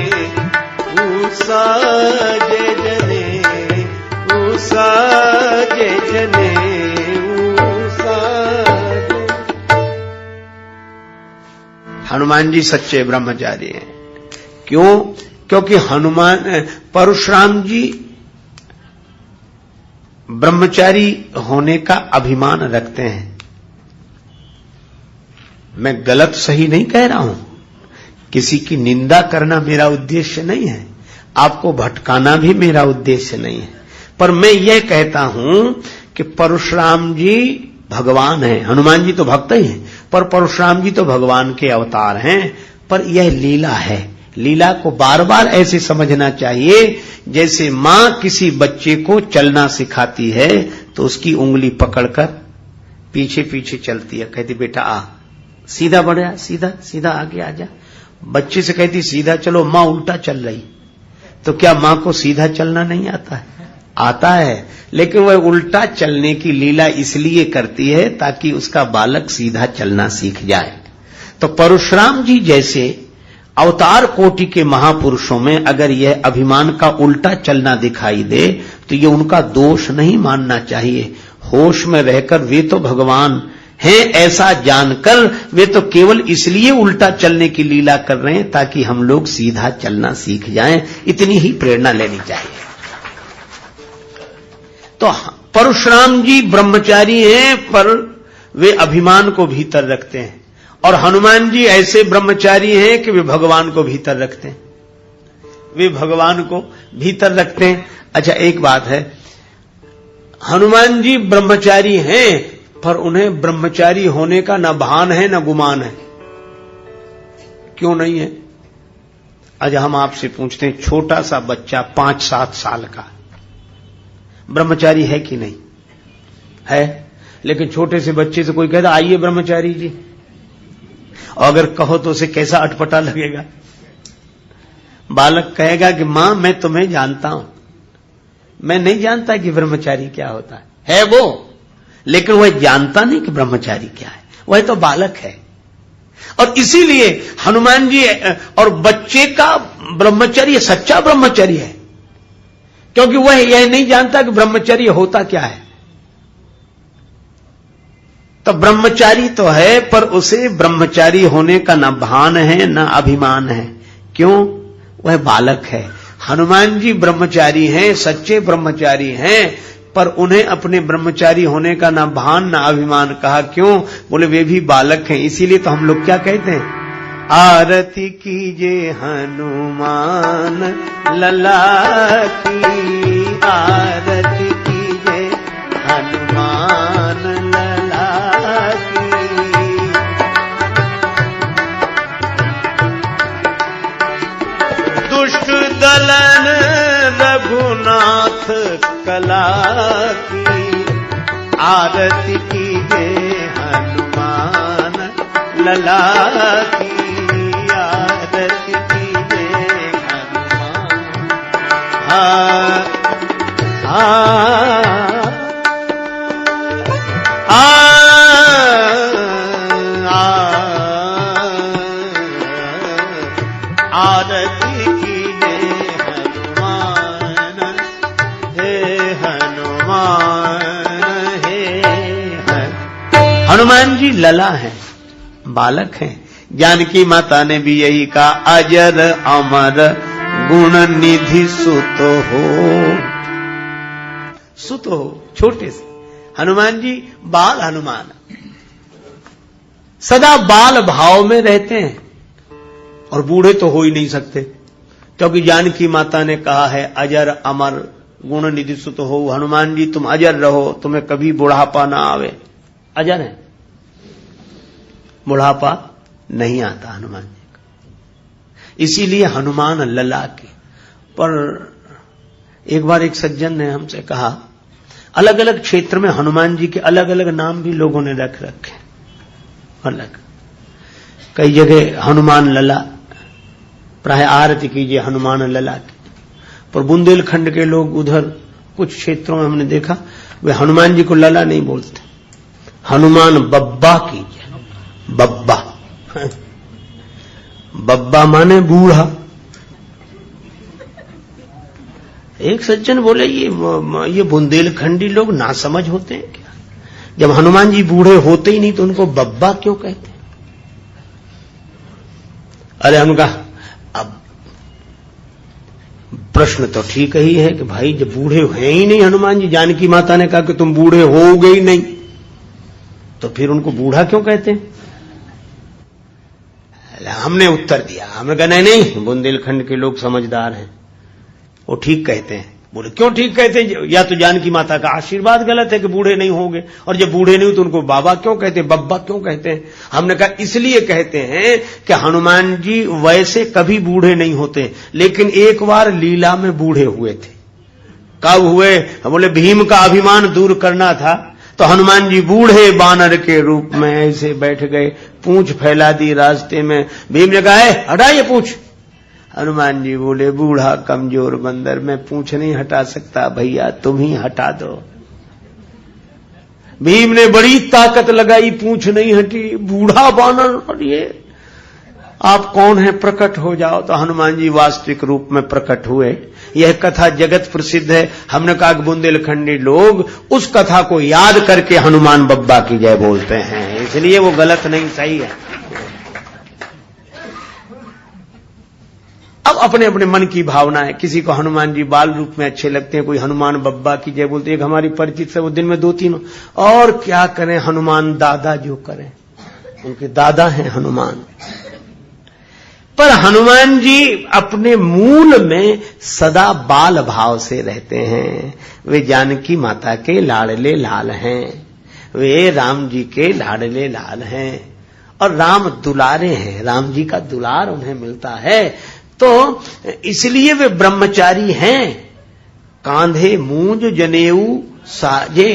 साजे जने साजे जने साजे। हनुमान जी सच्चे ब्रह्मचारी हैं। क्यों? क्योंकि परशुराम जी ब्रह्मचारी होने का अभिमान रखते हैं। मैं गलत सही नहीं कह रहा हूं, किसी की निंदा करना मेरा उद्देश्य नहीं है, आपको भटकाना भी मेरा उद्देश्य नहीं है। पर मैं यह कहता हूं कि परशुराम जी भगवान हैं, हनुमान जी तो भक्त ही हैं, पर परशुराम जी तो भगवान के अवतार हैं। पर यह लीला है, लीला को बार बार ऐसे समझना चाहिए जैसे मां किसी बच्चे को चलना सिखाती है तो उसकी उंगली पकड़कर पीछे पीछे चलती है, कहती बेटा आ, सीधा बढ़िया, सीधा सीधा आगे आ जा। बच्चे से कहती सीधा चलो, मां उल्टा चल रही, तो क्या मां को सीधा चलना नहीं आता है? आता है, लेकिन वह उल्टा चलने की लीला इसलिए करती है ताकि उसका बालक सीधा चलना सीख जाए। तो परशुराम जी जैसे अवतार कोटि के महापुरुषों में अगर यह अभिमान का उल्टा चलना दिखाई दे तो ये उनका दोष नहीं मानना चाहिए। होश में रहकर वे तो भगवान हैं ऐसा जानकर वे तो केवल इसलिए उल्टा चलने की लीला कर रहे हैं ताकि हम लोग सीधा चलना सीख जाएं। इतनी ही प्रेरणा लेनी चाहिए। तो परशुराम जी ब्रह्मचारी हैं पर वे अभिमान को भीतर रखते हैं, और हनुमान जी ऐसे ब्रह्मचारी हैं कि वे भगवान को भीतर रखते हैं, वे भगवान को भीतर रखते हैं। अच्छा एक बात है, हनुमान जी ब्रह्मचारी हैं पर उन्हें ब्रह्मचारी होने का न भान है न गुमान है। क्यों नहीं है? आज हम आपसे पूछते हैं, छोटा सा बच्चा 5-7 साल का ब्रह्मचारी है कि नहीं है? लेकिन छोटे से बच्चे से कोई कहता आइए ब्रह्मचारी जी, और अगर कहो तो उसे कैसा अटपटा लगेगा। बालक कहेगा कि मां मैं तुम्हें जानता हूं, मैं नहीं जानता कि ब्रह्मचारी क्या होता है वो, लेकिन वह जानता नहीं कि ब्रह्मचारी क्या है, वह तो बालक है। और इसीलिए हनुमान जी और बच्चे का ब्रह्मचर्य सच्चा ब्रह्मचर्य है, क्योंकि वह यह नहीं जानता कि ब्रह्मचर्य होता क्या है। तो ब्रह्मचारी तो है पर उसे ब्रह्मचारी होने का न भान है न अभिमान है। क्यों? वह बालक है। हनुमान जी ब्रह्मचारी हैं, सच्चे ब्रह्मचारी हैं, पर उन्हें अपने ब्रह्मचारी होने का न भान न अभिमान कहा। क्यों? बोले वे भी बालक हैं। इसीलिए तो हम लोग क्या कहते हैं, आरती कीजिए हनुमान लला की, आरती कीजिए हनुमान लला की। दुष्ट दलन रघुनाथ कला की, आरती कीजिए हनुमान लला की, आरती कीजिए हनुमान। हनुमान जी लला हैं, बालक हैं। जानकी माता ने भी यही कहा, अजर अमर गुण निधि सुत हो। सुत हो, छोटे से हनुमान जी बाल हनुमान, सदा बाल भाव में रहते हैं और बूढ़े तो हो ही नहीं सकते, क्योंकि जानकी माता ने कहा है अजर अमर गुण निधि सुत हो। हनुमान जी तुम अजर रहो, तुम्हें कभी बुढ़ापा ना आवे। अजर है, बुढ़ापा नहीं आता हनुमान जी का, इसीलिए हनुमान लला के। पर एक बार एक सज्जन ने हमसे कहा, अलग अलग क्षेत्र में हनुमान जी के अलग अलग नाम भी लोगों ने रख रखे, अलग कई जगह हनुमान लला, प्राय आरती कीजिए हनुमान लला की। पर बुंदेलखंड के लोग उधर कुछ क्षेत्रों में हमने देखा वे हनुमान जी को लला नहीं बोलते, हनुमान बब्बा कीजिए। बब्बा बब्बा माने बूढ़ा। एक सज्जन बोले ये बुंदेलखंडी लोग नासमझ होते हैं क्या, जब हनुमान जी बूढ़े होते ही नहीं तो उनको बब्बा क्यों कहते हैं। अरे उनका अब प्रश्न तो ठीक ही है कि भाई जब बूढ़े हैं ही नहीं हनुमान जी, जानकी माता ने कहा कि तुम बूढ़े होगे ही नहीं, तो फिर उनको बूढ़ा क्यों कहते हैं। हमने उत्तर दिया, हमने कहा नहीं बुंदेलखंड के लोग समझदार हैं, वो ठीक कहते हैं। बोले क्यों ठीक कहते हैं, या तो जानकी माता का आशीर्वाद गलत है कि बूढ़े नहीं होंगे, और जब बूढ़े नहीं हो तो उनको बाबा क्यों कहते हैं, बब्बा क्यों कहते हैं। हमने कहा इसलिए कहते हैं कि हनुमान जी वैसे कभी बूढ़े नहीं होते, लेकिन एक बार लीला में बूढ़े हुए थे। कब हुए, बोले भीम का अभिमान दूर करना था तो हनुमान जी बूढ़े बानर के रूप में ऐसे बैठ गए, पूंछ फैला दी रास्ते में। भीम ने कहा है हटाइए पूंछ। हनुमान जी बोले बूढ़ा कमजोर बंदर, मैं पूंछ नहीं हटा सकता, भैया तुम ही हटा दो। भीम ने बड़ी ताकत लगाई, पूंछ नहीं हटी। बूढ़ा बानर, और ये आप कौन है, प्रकट हो जाओ। तो हनुमान जी वास्तविक रूप में प्रकट हुए। यह कथा जगत प्रसिद्ध है। हमने कहा कि बुंदेलखंडी लोग उस कथा को याद करके हनुमान बब्बा की जय बोलते हैं, इसलिए वो गलत नहीं, सही है। अब अपने अपने मन की भावना है, किसी को हनुमान जी बाल रूप में अच्छे लगते हैं, कोई हनुमान बब्बा की जय बोलते हैं। एक हमारी परिचित से वो दिन में 2-3, और क्या करें, हनुमान दादा जो करें, उनके दादा हैं हनुमान। पर हनुमान जी अपने मूल में सदा बाल भाव से रहते हैं। वे जानकी माता के लाडले लाल हैं, वे राम जी के लाडले लाल हैं, और राम दुलारे हैं, राम जी का दुलार उन्हें मिलता है, तो इसलिए वे ब्रह्मचारी हैं। कांधे मूंज जनेऊ साजे,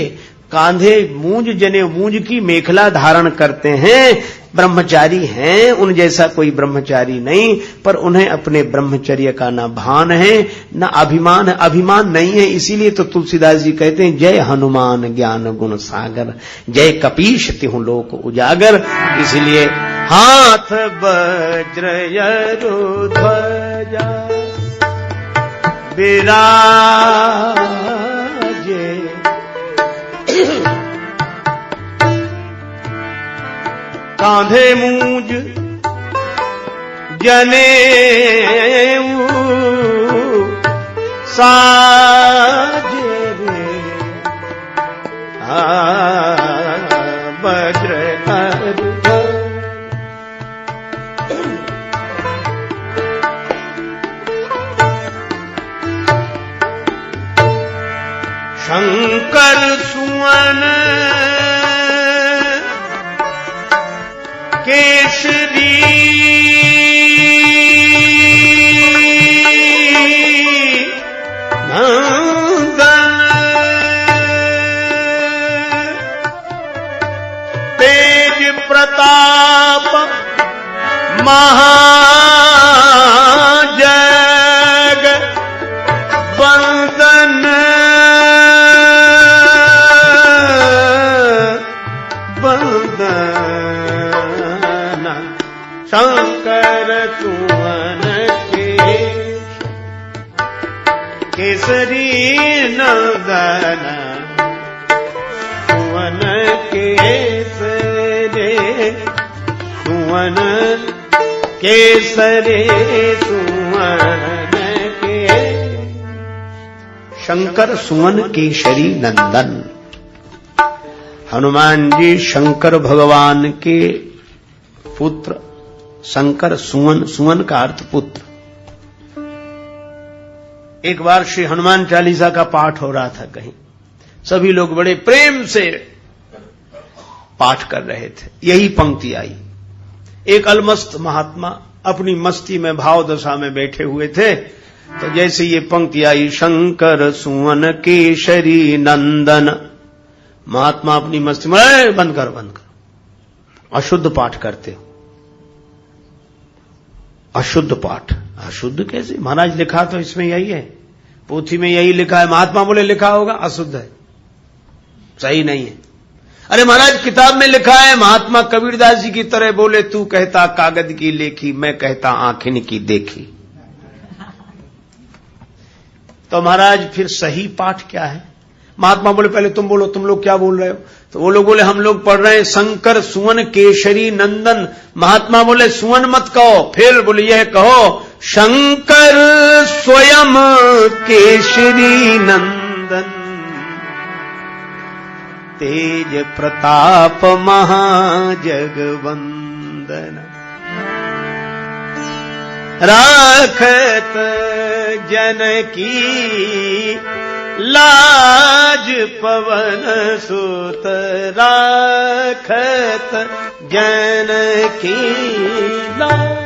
कांधे मूंज जनेऊ, मूंज की मेखला धारण करते हैं, ब्रह्मचारी हैं। उन जैसा कोई ब्रह्मचारी नहीं, पर उन्हें अपने ब्रह्मचर्य का न भान है न अभिमान है। अभिमान नहीं है, इसीलिए तो तुलसीदास जी कहते हैं जय हनुमान ज्ञान गुण सागर, जय कपीश तिहु लोक उजागर। इसलिए हाथ वज्र यरु ध्वजा विराजे, कांधे मूंज जनेऊ साजे रे, वज्र शंकर सुवन केसरी, नंदन तेज प्रताप महाजग वंदन, शंकर सुवन केसरी नंदन सुवन केसरी। रे सुवन केसरे सुवन के। शंकर सुवन केशरी नंदन। हनुमान जी शंकर भगवान के पुत्र। शंकर सुवन, सुवन का अर्थ पुत्र। एक बार श्री हनुमान चालीसा का पाठ हो रहा था कहीं, सभी लोग बड़े प्रेम से पाठ कर रहे थे। यही पंक्ति आई। एक अलमस्त महात्मा अपनी मस्ती में भाव दशा में बैठे हुए थे, तो जैसे ये पंक्ति आई, शंकर सुवन केशरी नंदन, महात्मा अपनी मस्ती में बंद कर, अशुद्ध पाठ करते हो, अशुद्ध पाठ। अशुद्ध कैसे महाराज? लिखा तो इसमें यही है, पोथी में यही लिखा है। महात्मा बोले लिखा होगा अशुद्ध है, सही नहीं है। अरे महाराज किताब में लिखा है। महात्मा कबीरदास जी की तरह बोले, तू कहता कागज की लेखी, मैं कहता आंखिन की देखी। तो महाराज फिर सही पाठ क्या है? महात्मा बोले पहले तुम बोलो, तुम लोग क्या बोल रहे हो? तो वो लोग बोले हम लोग पढ़ रहे हैं शंकर सुवन केशरी नंदन। महात्मा बोले सुवन मत कहो, फिर बोले यह कहो, शंकर स्वयं केशरी नंदन, तेज प्रताप महाजगवंदन, राखत जनकी लाज पवन सुत, राखत जनकी लाज,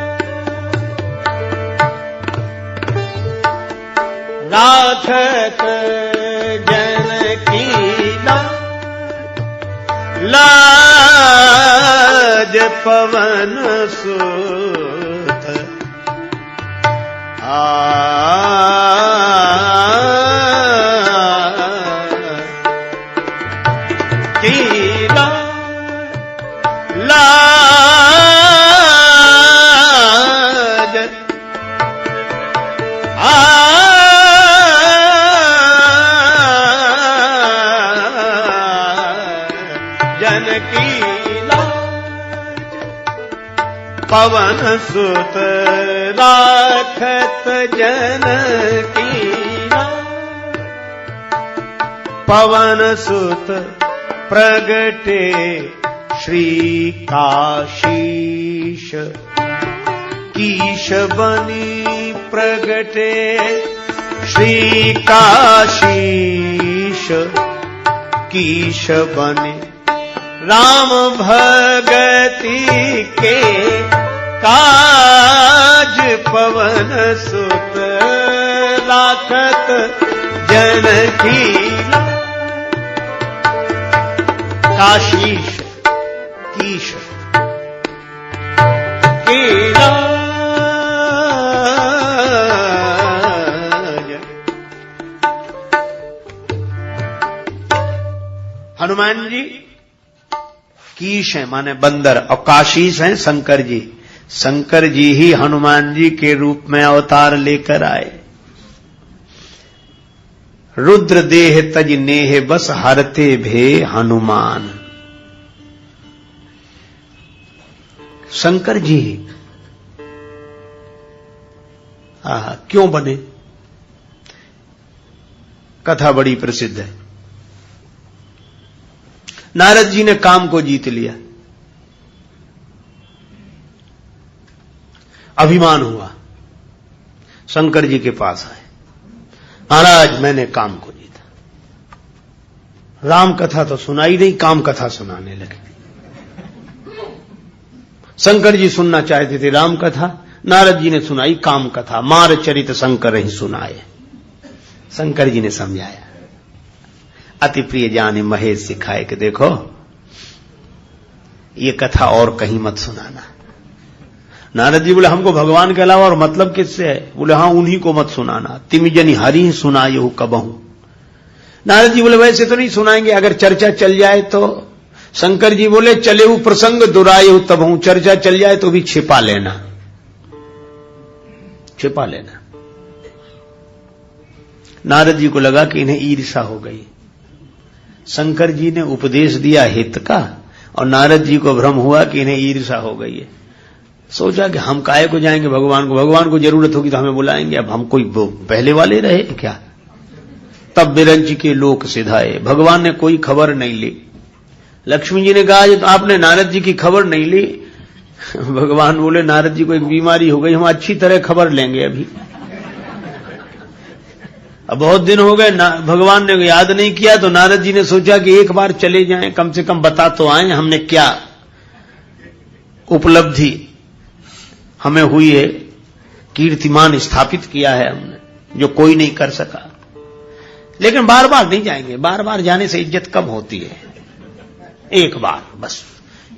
राखत जनकी लाज पवन सुत, पवन सुत, राखत जनकी पवन सुत, प्रगटे श्री काशीश, कीश बनी प्रगटे श्री काशीश, कीश बने राम भगति के काज, पवन सुत, राखत जनकी काशीश कीश के राज। हनुमान जी कीश है माने बंदर, और काशीश हैं शंकर जी। शंकर जी ही हनुमान जी के रूप में अवतार लेकर आए। रुद्र देह तज नेह बस हरते भे हनुमान। शंकर जी क्यों बने? कथा बड़ी प्रसिद्ध है। नारद जी ने काम को जीत लिया, अभिमान हुआ, शंकर जी के पास आए, महाराज मैंने काम को जीता। राम कथा तो सुनाई नहीं, काम कथा सुनाने लगे। शंकर जी सुनना चाहते थे राम कथा, नारद जी ने सुनाई काम कथा। मार चरित शंकर ही सुनाए। शंकर जी ने समझाया, अति प्रिय जाने महेश सिखाए कि देखो ये कथा और कहीं मत सुनाना। नारद जी बोले हमको भगवान के अलावा और मतलब किससे है? बोले हाँ उन्हीं को मत सुनाना। तिम जनी हरि सुनायो कबहू। नारद जी बोले वैसे तो नहीं सुनाएंगे, अगर चर्चा चल जाए तो। शंकर जी बोले चले हु प्रसंग दुरायो तबहू, चर्चा चल जाए तो भी छिपा लेना, छिपा लेना। नारद जी को लगा कि इन्हें ईर्षा हो गई। शंकर जी ने उपदेश दिया हित का, और नारद जी को भ्रम हुआ कि इन्हें ईर्ष्या हो गई है। सोचा कि हम काहे को जाएंगे भगवान को जरूरत होगी तो हमें बुलाएंगे, अब हम कोई पहले वाले रहे क्या। तब बिरंच के लोक सिधाए, भगवान ने कोई खबर नहीं ली। लक्ष्मी जी ने कहा तो आपने नारद जी की खबर नहीं ली। भगवान बोले नारद जी को एक बीमारी हो गई, हम अच्छी तरह खबर लेंगे अभी। अब बहुत दिन हो गए, भगवान ने याद नहीं किया, तो नारद जी ने सोचा कि एक बार चले जाएं, कम से कम बता तो आए हमने क्या उपलब्धि हमें हुई है, कीर्तिमान स्थापित किया है हमने जो कोई नहीं कर सका। लेकिन बार बार नहीं जाएंगे, बार बार जाने से इज्जत कम होती है, एक बार बस।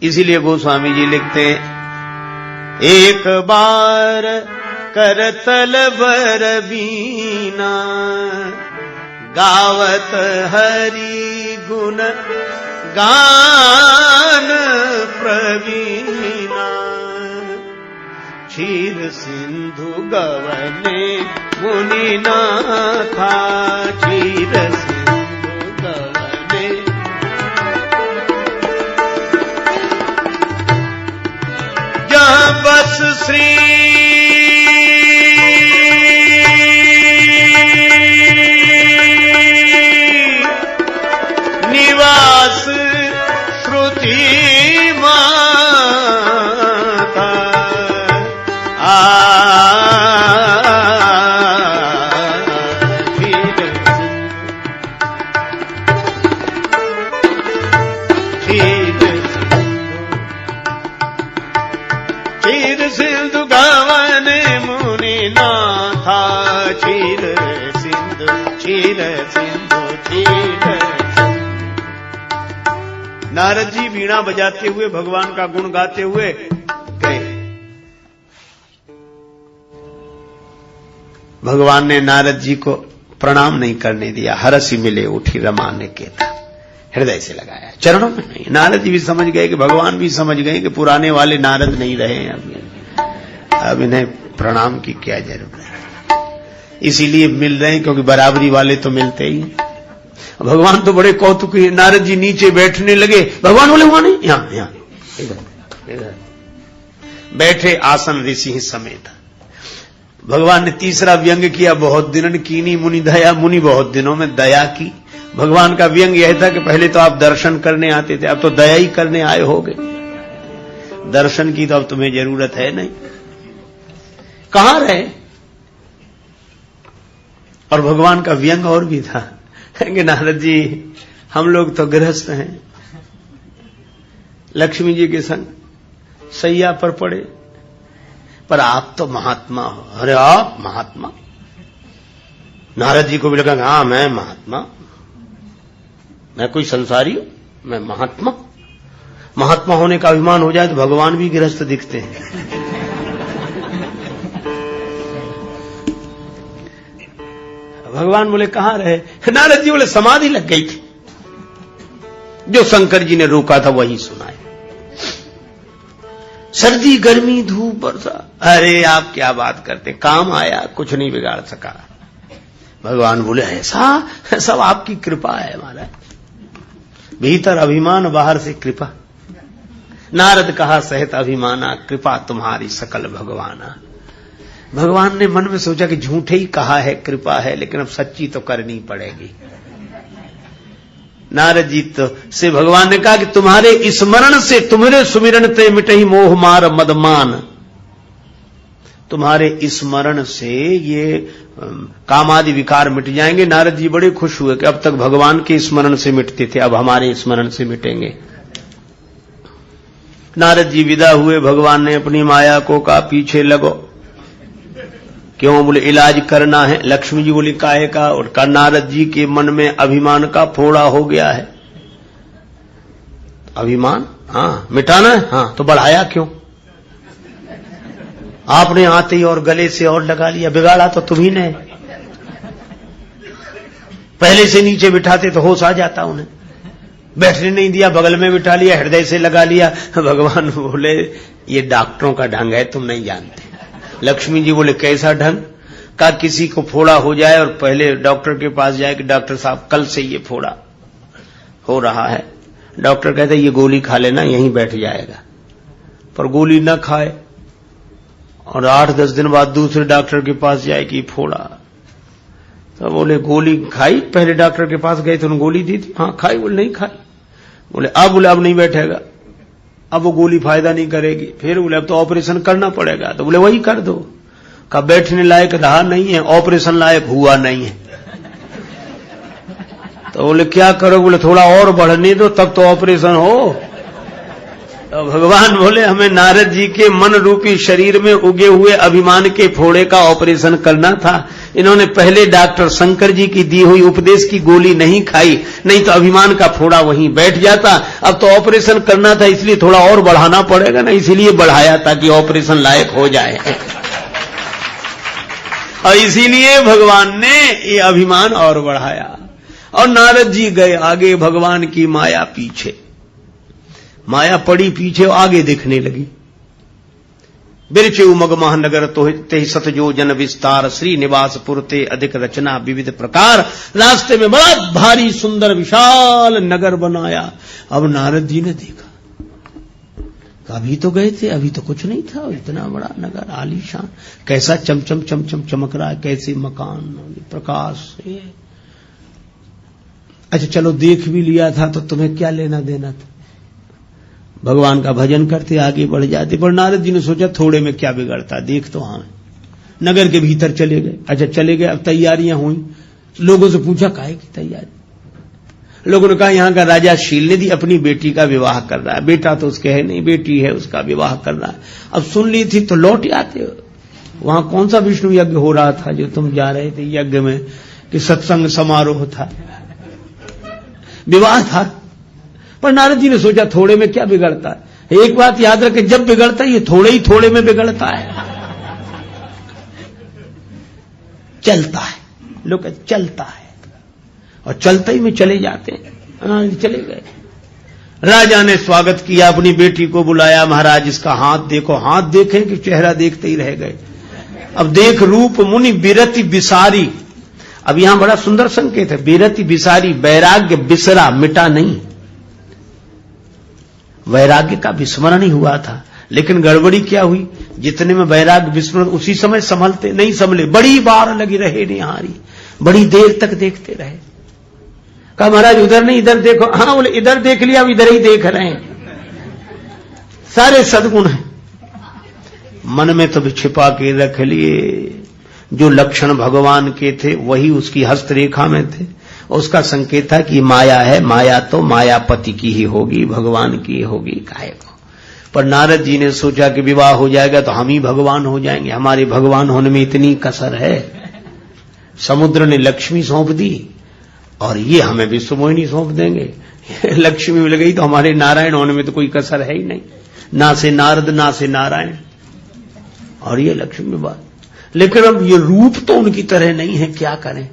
इसीलिए गोस्वामी जी लिखते हैं, एक बार करतल बर बीना, गावत हरि गुण गान प्रवीणा, क्षीर सिंधु गवने मुनि नाथा, क्षीर सिंधु गवने। जहाँ बस श्री निवास श्रुति माता, क्षीर सिंधु गवन मुनि नाथा, क्षीर सिंधु क्षीर सिंधु क्षीर। नारद जी वीणा बजाते हुए भगवान का गुण गाते हुए गए। भगवान ने नारद जी को प्रणाम नहीं करने दिया, हरसि मिले उठी रमाने के था, हृदय से लगाया, चरणों में नहीं। नारद जी भी समझ गए कि भगवान भी समझ गए कि पुराने वाले नारद नहीं रहे हैं, अब इन्हें प्रणाम की क्या जरूरत है। इसीलिए मिल रहे हैं क्योंकि बराबरी वाले तो मिलते ही। भगवान तो बड़े कौतुकी, नारद जी नीचे बैठने लगे, भगवान बोले वहां नहीं, यहां इधर बैठे आसन ऋषि समेत। भगवान ने तीसरा व्यंग किया, बहुत दिनन कीनी मुनि दया, मुनि बहुत दिनों में दया की। भगवान का व्यंग यह था कि पहले तो आप दर्शन करने आते थे, अब तो दया ही करने आए होगे, दर्शन की तो अब तुम्हें जरूरत है नहीं, कहां रहे। और भगवान का व्यंग और भी था कि नारद जी हम लोग तो गृहस्थ हैं, लक्ष्मी जी के संग सैया पर पड़े, पर आप तो महात्मा हो। अरे आप महात्मा? नारद जी को भी लगा हाँ मैं महात्मा, मैं कोई संसारी हूं, मैं महात्मा। महात्मा होने का अभिमान हो जाए तो भगवान भी गृहस्थ दिखते हैं। भगवान बोले कहां रहे? नारद जी बोले समाधि लग गई थी, जो शंकर जी ने रोका था वही सुनाए। सर्दी गर्मी धूप बरसा, अरे आप क्या बात करते, काम आया, कुछ नहीं बिगाड़ सका। भगवान बोले ऐसा सब आपकी कृपा है महाराज, भीतर अभिमान बाहर से कृपा। नारद कहा सहित अभिमाना, कृपा तुम्हारी सकल भगवाना। भगवान ने मन में सोचा कि झूठे ही कहा है कृपा है, लेकिन अब सच्ची तो करनी पड़ेगी। नारद जी तो से भगवान ने कहा कि तुम्हारे स्मरण से, तुम्हारे सुमिरन ते मिटहि मोह मार मदमान, तुम्हारे स्मरण से ये काम आदि विकार मिट जाएंगे। नारद जी बड़े खुश हुए कि अब तक भगवान के स्मरण से मिटते थे, अब हमारे स्मरण से मिटेंगे। नारद जी विदा हुए, भगवान ने अपनी माया को कहा पीछे लगो। क्यों? बोले इलाज करना है। लक्ष्मी जी बोली काहे का? और का नारद जी के मन में अभिमान का फोड़ा हो गया है। अभिमान हाँ मिटाना है, हाँ तो बढ़ाया क्यों? आपने आते ही और गले से और लगा लिया, बिगाड़ा तो तुम्ही ने। पहले से नीचे बिठाते तो होश आ जाता उन्हें, बैठने नहीं दिया, बगल में बिठा लिया, हृदय से लगा लिया। भगवान बोले ये डॉक्टरों का ढंग है, तुम नहीं जानते। लक्ष्मी जी बोले कैसा ढंग? का किसी को फोड़ा हो जाए और पहले डॉक्टर के पास जाए कि डॉक्टर साहब कल से ये फोड़ा हो रहा है, डॉक्टर कहते ये गोली खा लेना, यहीं बैठ जाएगा। पर गोली न खाए और 8-10 दिन बाद दूसरे डॉक्टर के पास जाए कि फोड़ा। तो बोले गोली खाई? पहले डॉक्टर के पास गए तो उन्होंने गोली दी थी। हाँ खाई। बोले नहीं खाई। बोले अब नहीं बैठेगा, अब वो गोली फायदा नहीं करेगी। फिर बोले अब तो ऑपरेशन करना पड़ेगा। तो बोले वही कर दो। का बैठने लायक रहा नहीं है, ऑपरेशन लायक हुआ नहीं है। तो बोले क्या करो? बोले थोड़ा और बढ़ने दो तब तो ऑपरेशन हो। तो भगवान बोले हमें नारद जी के मन रूपी शरीर में उगे हुए अभिमान के फोड़े का ऑपरेशन करना था। इन्होंने पहले डॉक्टर शंकर जी की दी हुई उपदेश की गोली नहीं खाई, नहीं तो अभिमान का फोड़ा वहीं बैठ जाता। अब तो ऑपरेशन करना था, इसलिए थोड़ा और बढ़ाना पड़ेगा ना, इसीलिए बढ़ाया ताकि ऑपरेशन लायक हो जाए। और इसीलिए भगवान ने ये अभिमान और बढ़ाया। और नारद जी गए आगे, भगवान की माया पीछे। माया पड़ी पीछे, आगे दिखने लगी। बिरचे उमग महानगर तो ते सतजो जन विस्तार, श्रीनिवास पुरते अधिक रचना विविध प्रकार। रास्ते में बड़ा भारी सुंदर विशाल नगर बनाया। अब नारद जी ने देखा, अभी तो गए थे, अभी तो कुछ नहीं था। इतना बड़ा नगर आलीशान, कैसा चमचम चमचम चमक रहा है, कैसे मकान प्रकाश से। अच्छा चलो देख भी लिया था तो तुम्हें क्या लेना देना था, भगवान का भजन करते आगे बढ़ जाते। पर नारद जी ने सोचा थोड़े में क्या बिगड़ता, देख तो हाँ। नगर के भीतर चले गए। अच्छा चले गए, अब तैयारियां हुई। लोगों से पूछा काहे की तैयारी? लोगों ने कहा यहां का राजा शीलनिधि अपनी बेटी का विवाह कर रहा है। बेटा तो उसके है नहीं, बेटी है, उसका विवाह कर रहा है। अब सुन ली थी तो लौट आते। वहां कौन सा विष्णु यज्ञ हो रहा था जो तुम जा रहे थे यज्ञ में, कि सत्संग समारोह था, विवाह था। पर नारद जी ने सोचा थोड़े में क्या बिगड़ता है। एक बात याद रखे, जब बिगड़ता है ये थोड़े ही थोड़े में बिगड़ता है। चलता है, लोग चलता है, और चलते ही में चले जाते हैं। चले गए। राजा ने स्वागत किया, अपनी बेटी को बुलाया। महाराज इसका हाथ देखो। हाथ देखें कि चेहरा देखते ही रह गए। अब देख रूप मुनि बिरति बिसारी। अब यहां बड़ा सुंदर संकेत है, बिरति बिसारी, वैराग्य बिसरा, मिटा नहीं। वैराग्य का विस्मरण ही हुआ था, लेकिन गड़बड़ी क्या हुई, जितने में वैराग्य विस्मरण उसी समय संभलते नहीं संभले। बड़ी बार लगी रहे निहारी, बड़ी देर तक देखते रहे। कहा महाराज उधर नहीं इधर देखो। हाँ बोले इधर देख लिया, अब इधर ही देख रहे हैं। सारे सद्गुण हैं, मन में तो भी छिपा के रख लिए। जो लक्षण भगवान के थे वही उसकी हस्तरेखा में थे। उसका संकेत था कि माया है, माया तो मायापति की ही होगी, भगवान की होगी, काहे को। पर नारद जी ने सोचा कि विवाह हो जाएगा तो हम ही भगवान हो जाएंगे, हमारे भगवान होने में इतनी कसर है। समुद्र ने लक्ष्मी सौंप दी और ये हमें विश्वमोहिनी सौंप देंगे। लक्ष्मी मिल गई तो हमारे नारायण होने में तो कोई कसर है ही नहीं, ना से नारद ना से नारायण, और ये लक्ष्मी बात। लेकिन अब ये रूप तो उनकी तरह नहीं है, क्या करें।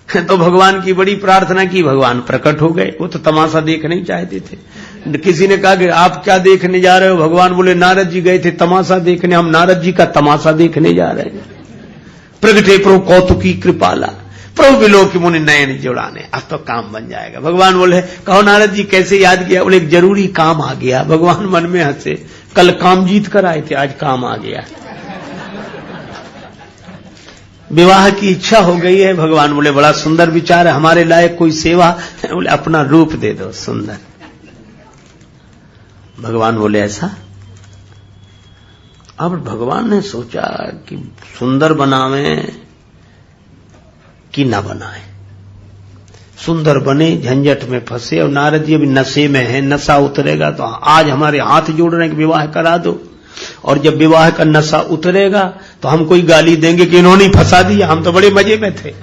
तो भगवान की बड़ी प्रार्थना की, भगवान प्रकट हो गए। वो तो तमाशा देखना ही चाहते थे। किसी ने कहा कि आप क्या देखने जा रहे हो? भगवान बोले नारद जी गए थे तमाशा देखने, हम नारद जी का तमाशा देखने जा रहे हैं। प्रगटे प्रभु कौतुकी कृपाला, प्रभु विलोक मुनि नयन जुड़ाने। अब तो काम बन जाएगा। भगवान बोले कहो नारद जी कैसे याद किया? बोले एक जरूरी काम आ गया। भगवान मन में हंसे, कल काम जीत कर आए थे, आज काम आ गया। विवाह की इच्छा हो गई है। भगवान बोले बड़ा सुंदर विचार है, हमारे लायक कोई सेवा? बोले अपना रूप दे दो सुंदर। भगवान बोले ऐसा? अब भगवान ने सोचा कि सुंदर बनावे कि न बनाए। सुंदर बने झंझट में फंसे, और नारद जी अभी नशे में है, नशा उतरेगा तो आज हमारे हाथ जोड़ रहे हैं कि विवाह करा दो, और जब विवाह का नशा उतरेगा तो हम कोई गाली देंगे कि इन्होंने ही फंसा दिया, हम तो बड़े मजे में थे।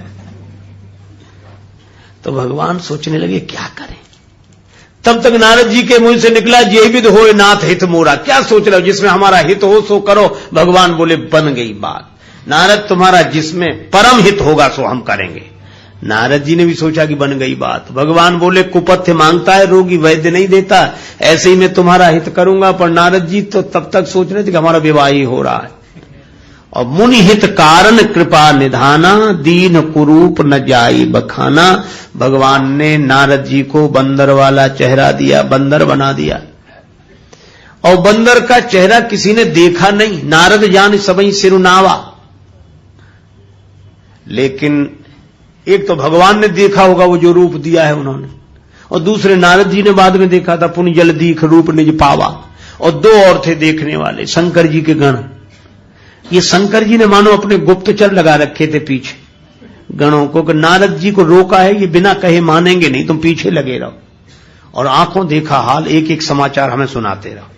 तो भगवान सोचने लगे क्या करें। तब तक नारद जी के मुंह से निकला, जे विद होए नाथ हित मोरा। क्या सोच रहे हो, जिसमें हमारा हित हो सो करो। भगवान बोले बन गई बात, नारद तुम्हारा जिसमें परम हित होगा सो हम करेंगे। नारद जी ने भी सोचा कि बन गई बात। भगवान बोले कुपथ्य मांगता है रोगी वैद्य नहीं देता, ऐसे ही मैं तुम्हारा हित करूंगा। पर नारद जी तो तब तक सोच रहे थे कि हमारा विवाह ही हो रहा है, और मुनि हित कारण कृपा निधाना, दीन कुरूप न जाई बखाना। भगवान ने नारद जी को बंदर वाला चेहरा दिया, बंदर बना दिया। और बंदर का चेहरा किसी ने देखा नहीं, नारद जान सबई सिरुनावा। लेकिन एक तो भगवान ने देखा होगा वो जो रूप दिया है उन्होंने, और दूसरे नारद जी ने बाद में देखा था, पुण्य जल दीख रूप निज पावा। और दो और थे देखने वाले, शंकर जी के गण। ये शंकर जी ने मानो अपने गुप्तचर लगा रखे थे पीछे गणों को, कि नारद जी को रोका है, ये बिना कहे मानेंगे नहीं, तुम पीछे लगे रहो। और आंखों देखा हाल, एक एक समाचार हमें सुनाते रहो।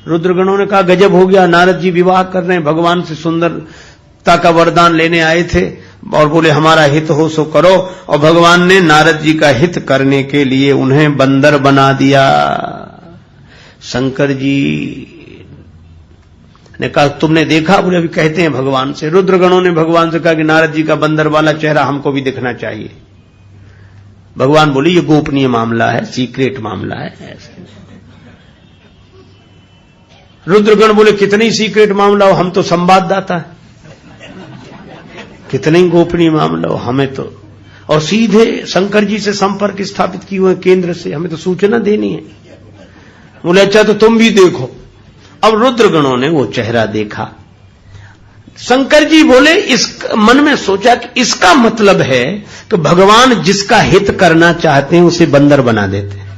रुद्रगणों ने कहा गजब हो गया, नारद जी विवाह कर रहे हैं, भगवान से सुंदरता का वरदान लेने आए थे और बोले हमारा हित हो सो करो। और भगवान ने नारद जी का हित करने के लिए उन्हें बंदर बना दिया। शंकर जी ने कहा तुमने देखा? बोले अभी कहते हैं भगवान से। रुद्रगणों ने भगवान से कहा कि नारद जी का बंदर वाला चेहरा हमको भी दिखना चाहिए। भगवान बोले ये गोपनीय मामला है, सीक्रेट मामला है। ऐसे रुद्रगण बोले कितनी सीक्रेट मामला हो, हम तो संवाददाता है, कितने गोपनीय मामला हो, हमें तो। और सीधे शंकर जी से संपर्क स्थापित किए हुए केंद्र से, हमें तो सूचना देनी है। बोले अच्छा तो तुम भी देखो। अब रुद्रगणों ने वो चेहरा देखा। शंकर जी बोले, इस मन में सोचा कि इसका मतलब है कि भगवान जिसका हित करना चाहते हैं उसे बंदर बना देते हैं।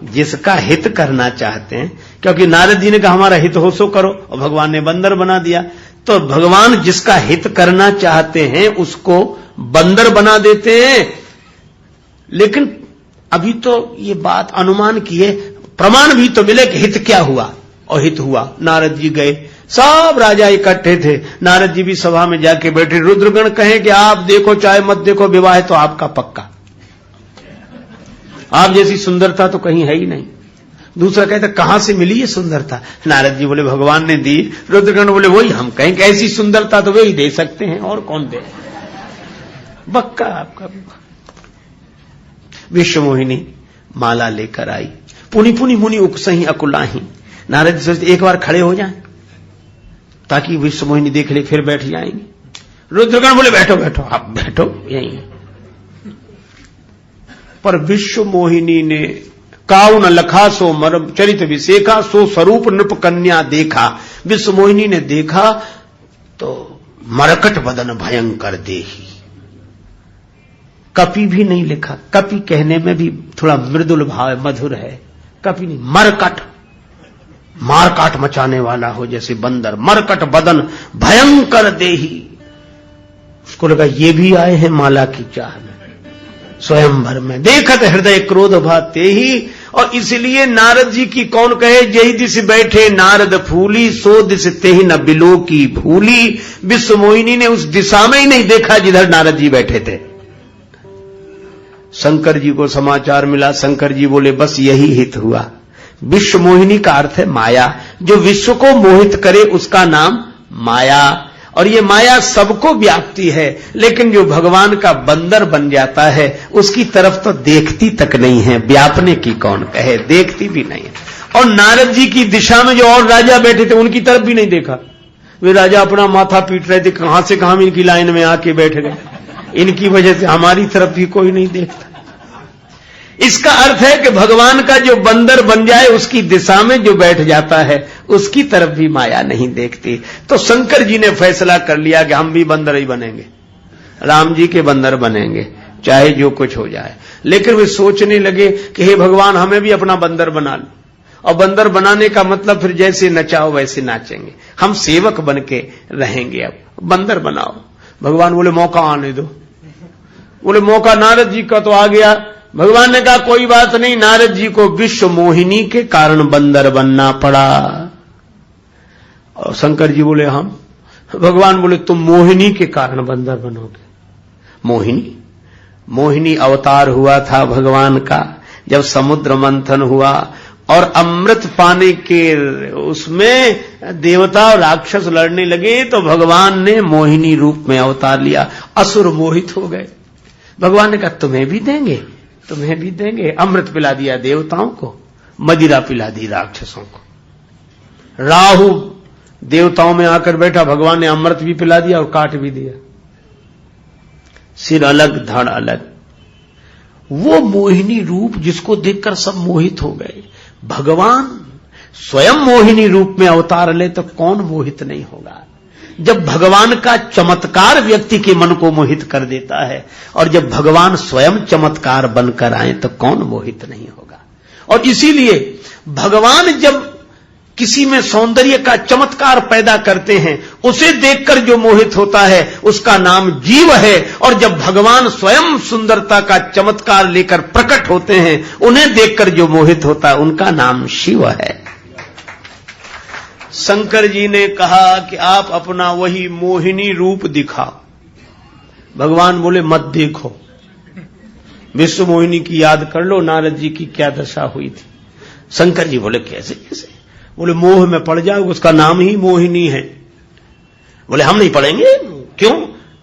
जिसका हित करना चाहते हैं, क्योंकि नारद जी ने कहा हमारा हित हो सो करो, और भगवान ने बंदर बना दिया। तो भगवान जिसका हित करना चाहते हैं उसको बंदर बना देते हैं। लेकिन अभी तो ये बात अनुमान की है, प्रमाण भी तो मिले कि हित क्या हुआ। और हित हुआ, नारद जी गए, सब राजा इकट्ठे थे, नारद जी भी सभा में जाके बैठे। रुद्रगण कहे कि आप देखो चाहे मत देखो, विवाह तो आपका पक्का, आप जैसी सुंदरता तो कहीं है ही नहीं। दूसरा कहता कहां से मिली ये सुंदरता? नारद जी बोले भगवान ने दी। रुद्रगण बोले वही हम कहें कि ऐसी सुंदरता तो वे ही दे सकते हैं, और कौन दे, पक्का आपका विवाह। विश्वमोहिनी माला लेकर आई, पुनि पुनि मुनि उकसही अकुलाही। नारद जी सोचते एक बार खड़े हो जाएं ताकि विश्वमोहिनी देख ले, फिर बैठ जाएंगे। रुद्रगण बोले बैठो बैठो, आप बैठो यहीं। पर विश्वमोहिनी ने काउ न लखा सो मर्म चरित विसेखा, सो स्वरूप नृप कन्या देखा। विश्वमोहिनी ने देखा तो मरकट बदन भयंकर देही। कपि भी नहीं लिखा, कपि कहने में भी थोड़ा मृदुल भाव है, मधुर है। कपि नहीं, मरकट, मारकाट मचाने वाला हो जैसे बंदर। मरकट बदन भयंकर देही। उसको लगा ये भी आए हैं माला की चाह में, स्वयंवर में। देखत हृदय क्रोध भाते ही। और इसलिए नारद जी की कौन कहे, जही दिस बैठे नारद फूली, सो दिस तेहि न बिलो की फूली। विश्वमोहिनी ने उस दिशा में ही नहीं देखा जिधर नारद जी बैठे थे। शंकर जी को समाचार मिला, शंकर जी बोले बस यही हित हुआ। विश्वमोहिनी का अर्थ है माया, जो विश्व को मोहित करे उसका नाम माया। और ये माया सबको व्याप्ति है, लेकिन जो भगवान का बंदर बन जाता है उसकी तरफ तो देखती तक नहीं है, व्यापने की कौन कहे, देखती भी नहीं है। और नारद जी की दिशा में जो और राजा बैठे थे उनकी तरफ भी नहीं देखा। वे राजा अपना माथा पीट रहे थे, कहां से कहां इनकी लाइन में आके बैठ गए, इनकी वजह से हमारी तरफ भी कोई नहीं देखता। इसका अर्थ है कि भगवान का जो बंदर बन जाए उसकी दिशा में जो बैठ जाता है उसकी तरफ भी माया नहीं देखती। तो शंकर जी ने फैसला कर लिया कि हम भी बंदर ही बनेंगे, राम जी के बंदर बनेंगे, चाहे जो कुछ हो जाए। लेकिन वे सोचने लगे कि हे भगवान हमें भी अपना बंदर बना लो। और बंदर बनाने का मतलब फिर जैसे नचाओ वैसे नाचेंगे, हम सेवक बन के रहेंगे, अब बंदर बनाओ। भगवान बोले मौका आने दो। बोले मौका नारद जी का तो आ गया। भगवान ने कहा कोई बात नहीं, नारद जी को विश्व मोहिनी के कारण बंदर बनना पड़ा। और शंकर जी बोले हम। भगवान बोले तुम मोहिनी के कारण बंदर बनोगे। मोहिनी, मोहिनी अवतार हुआ था भगवान का जब समुद्र मंथन हुआ और अमृत पाने के उसमें देवता और राक्षस लड़ने लगे तो भगवान ने मोहिनी रूप में अवतार लिया। असुर मोहित हो गए। भगवान ने कहा तुम्हें भी देंगे, तुम्हें भी देंगे। अमृत पिला दिया देवताओं को, मदिरा पिला दी राक्षसों को। राहु देवताओं में आकर बैठा, भगवान ने अमृत भी पिला दिया और काट भी दिया। सिर अलग, धड़ अलग। वो मोहिनी रूप जिसको देखकर सब मोहित हो गए। भगवान स्वयं मोहिनी रूप में अवतार ले तो कौन मोहित नहीं होगा। जब भगवान का चमत्कार व्यक्ति के मन को मोहित कर देता है, और जब भगवान स्वयं चमत्कार बनकर आए तो कौन मोहित नहीं होगा। और इसीलिए भगवान जब किसी में सौंदर्य का चमत्कार पैदा करते हैं, उसे देखकर जो मोहित होता है उसका नाम जीव है। और जब भगवान स्वयं सुंदरता का चमत्कार लेकर प्रकट होते हैं, उन्हें देखकर जो मोहित होता है उनका नाम शिव है। शंकर जी ने कहा कि आप अपना वही मोहिनी रूप दिखाओ। भगवान बोले मत देखो, विश्व मोहिनी की याद कर लो, नारद जी की क्या दशा हुई थी। शंकर जी बोले कैसे कैसे? बोले मोह में पड़ जाओ, उसका नाम ही मोहिनी है। बोले हम नहीं पढ़ेंगे। क्यों?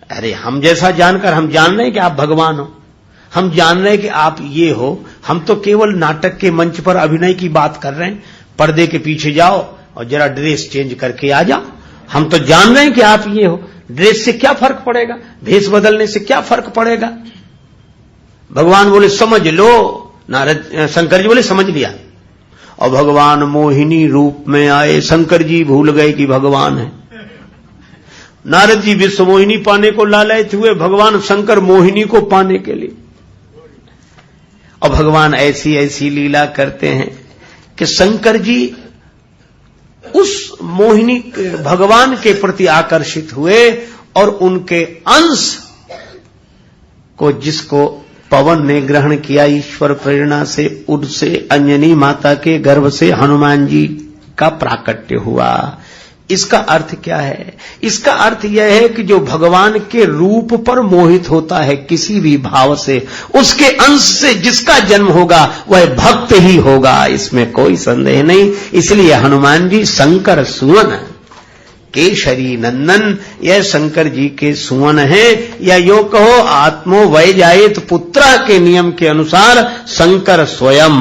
अरे हम जैसा जानकर हम जान रहे हैं कि आप भगवान हो, हम जान रहे हैं कि आप ये हो। हम तो केवल नाटक के मंच पर अभिनय की बात कर रहे हैं। पर्दे के पीछे जाओ और जरा ड्रेस चेंज करके आ जाओ। हम तो जान रहे हैं कि आप ये हो। ड्रेस से क्या फर्क पड़ेगा, भेष बदलने से क्या फर्क पड़ेगा। भगवान बोले समझ लो। नारद शंकर जी बोले समझ लिया। और भगवान मोहिनी रूप में आए। शंकर जी भूल गए कि भगवान है। नारद जी विश्व मोहिनी पाने को लालयित हुए, भगवान शंकर मोहिनी को पाने के लिए। और भगवान ऐसी ऐसी लीला करते हैं कि शंकर जी उस मोहिनी भगवान के प्रति आकर्षित हुए, और उनके अंश को जिसको पवन ने ग्रहण किया ईश्वर प्रेरणा से, उनसे अंजनी माता के गर्भ से हनुमान जी का प्राकट्य हुआ। इसका अर्थ क्या है? इसका अर्थ यह है कि जो भगवान के रूप पर मोहित होता है किसी भी भाव से, उसके अंश से जिसका जन्म होगा वह भक्त ही होगा, इसमें कोई संदेह नहीं। इसलिए हनुमान जी शंकर सुवन केशरी नंदन, यह शंकर जी के सुवन है। या यो कहो आत्मो वैजायत पुत्र के नियम के अनुसार शंकर स्वयं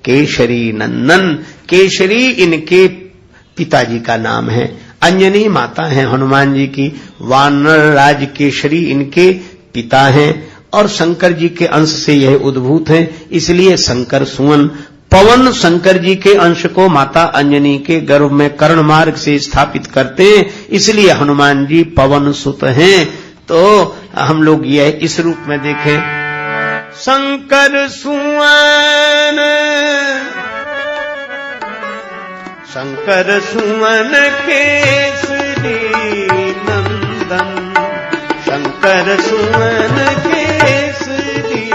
केशरी नंदन। केशरी इनके पिताजी का नाम है, अंजनी माता है हनुमान जी की, वानर राज केशरी इनके पिता हैं, और शंकर जी के अंश से यह उद्भूत हैं, इसलिए शंकर सुवन। पवन शंकर जी के अंश को माता अंजनी के गर्भ में कर्ण मार्ग से स्थापित करते हैं, इसलिए हनुमान जी पवन सुत हैं। तो हम लोग यह इस रूप में देखें, शंकर सुवन, शंकर सुवन केसरी नंदन, शंकर सुवन केसरी,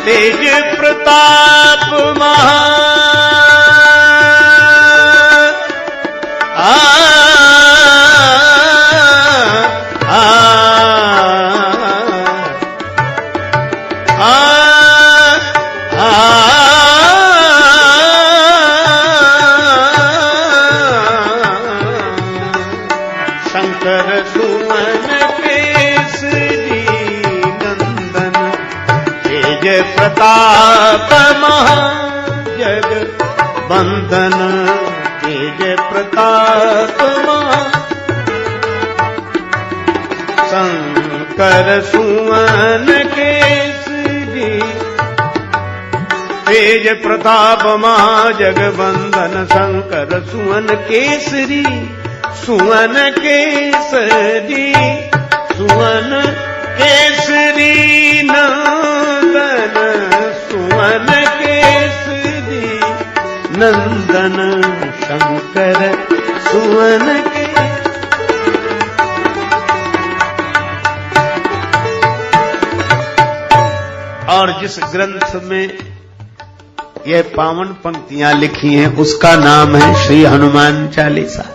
तेज प्रताप महा शंकर सुवन केसरी नंदन, तेज प्रताप महाजग बंदन, तेज प्रताप महा। शंकर सुवन केसरी, तेज प्रताप महाजग बंदन, शंकर सुवन केसरी, सुवन केसरी, सुवन केसरी नंदन, सुवन केसरी नंदन, शंकर सुवन के। और जिस ग्रंथ में यह पावन पंक्तियां लिखी हैं उसका नाम है श्री हनुमान चालीसा।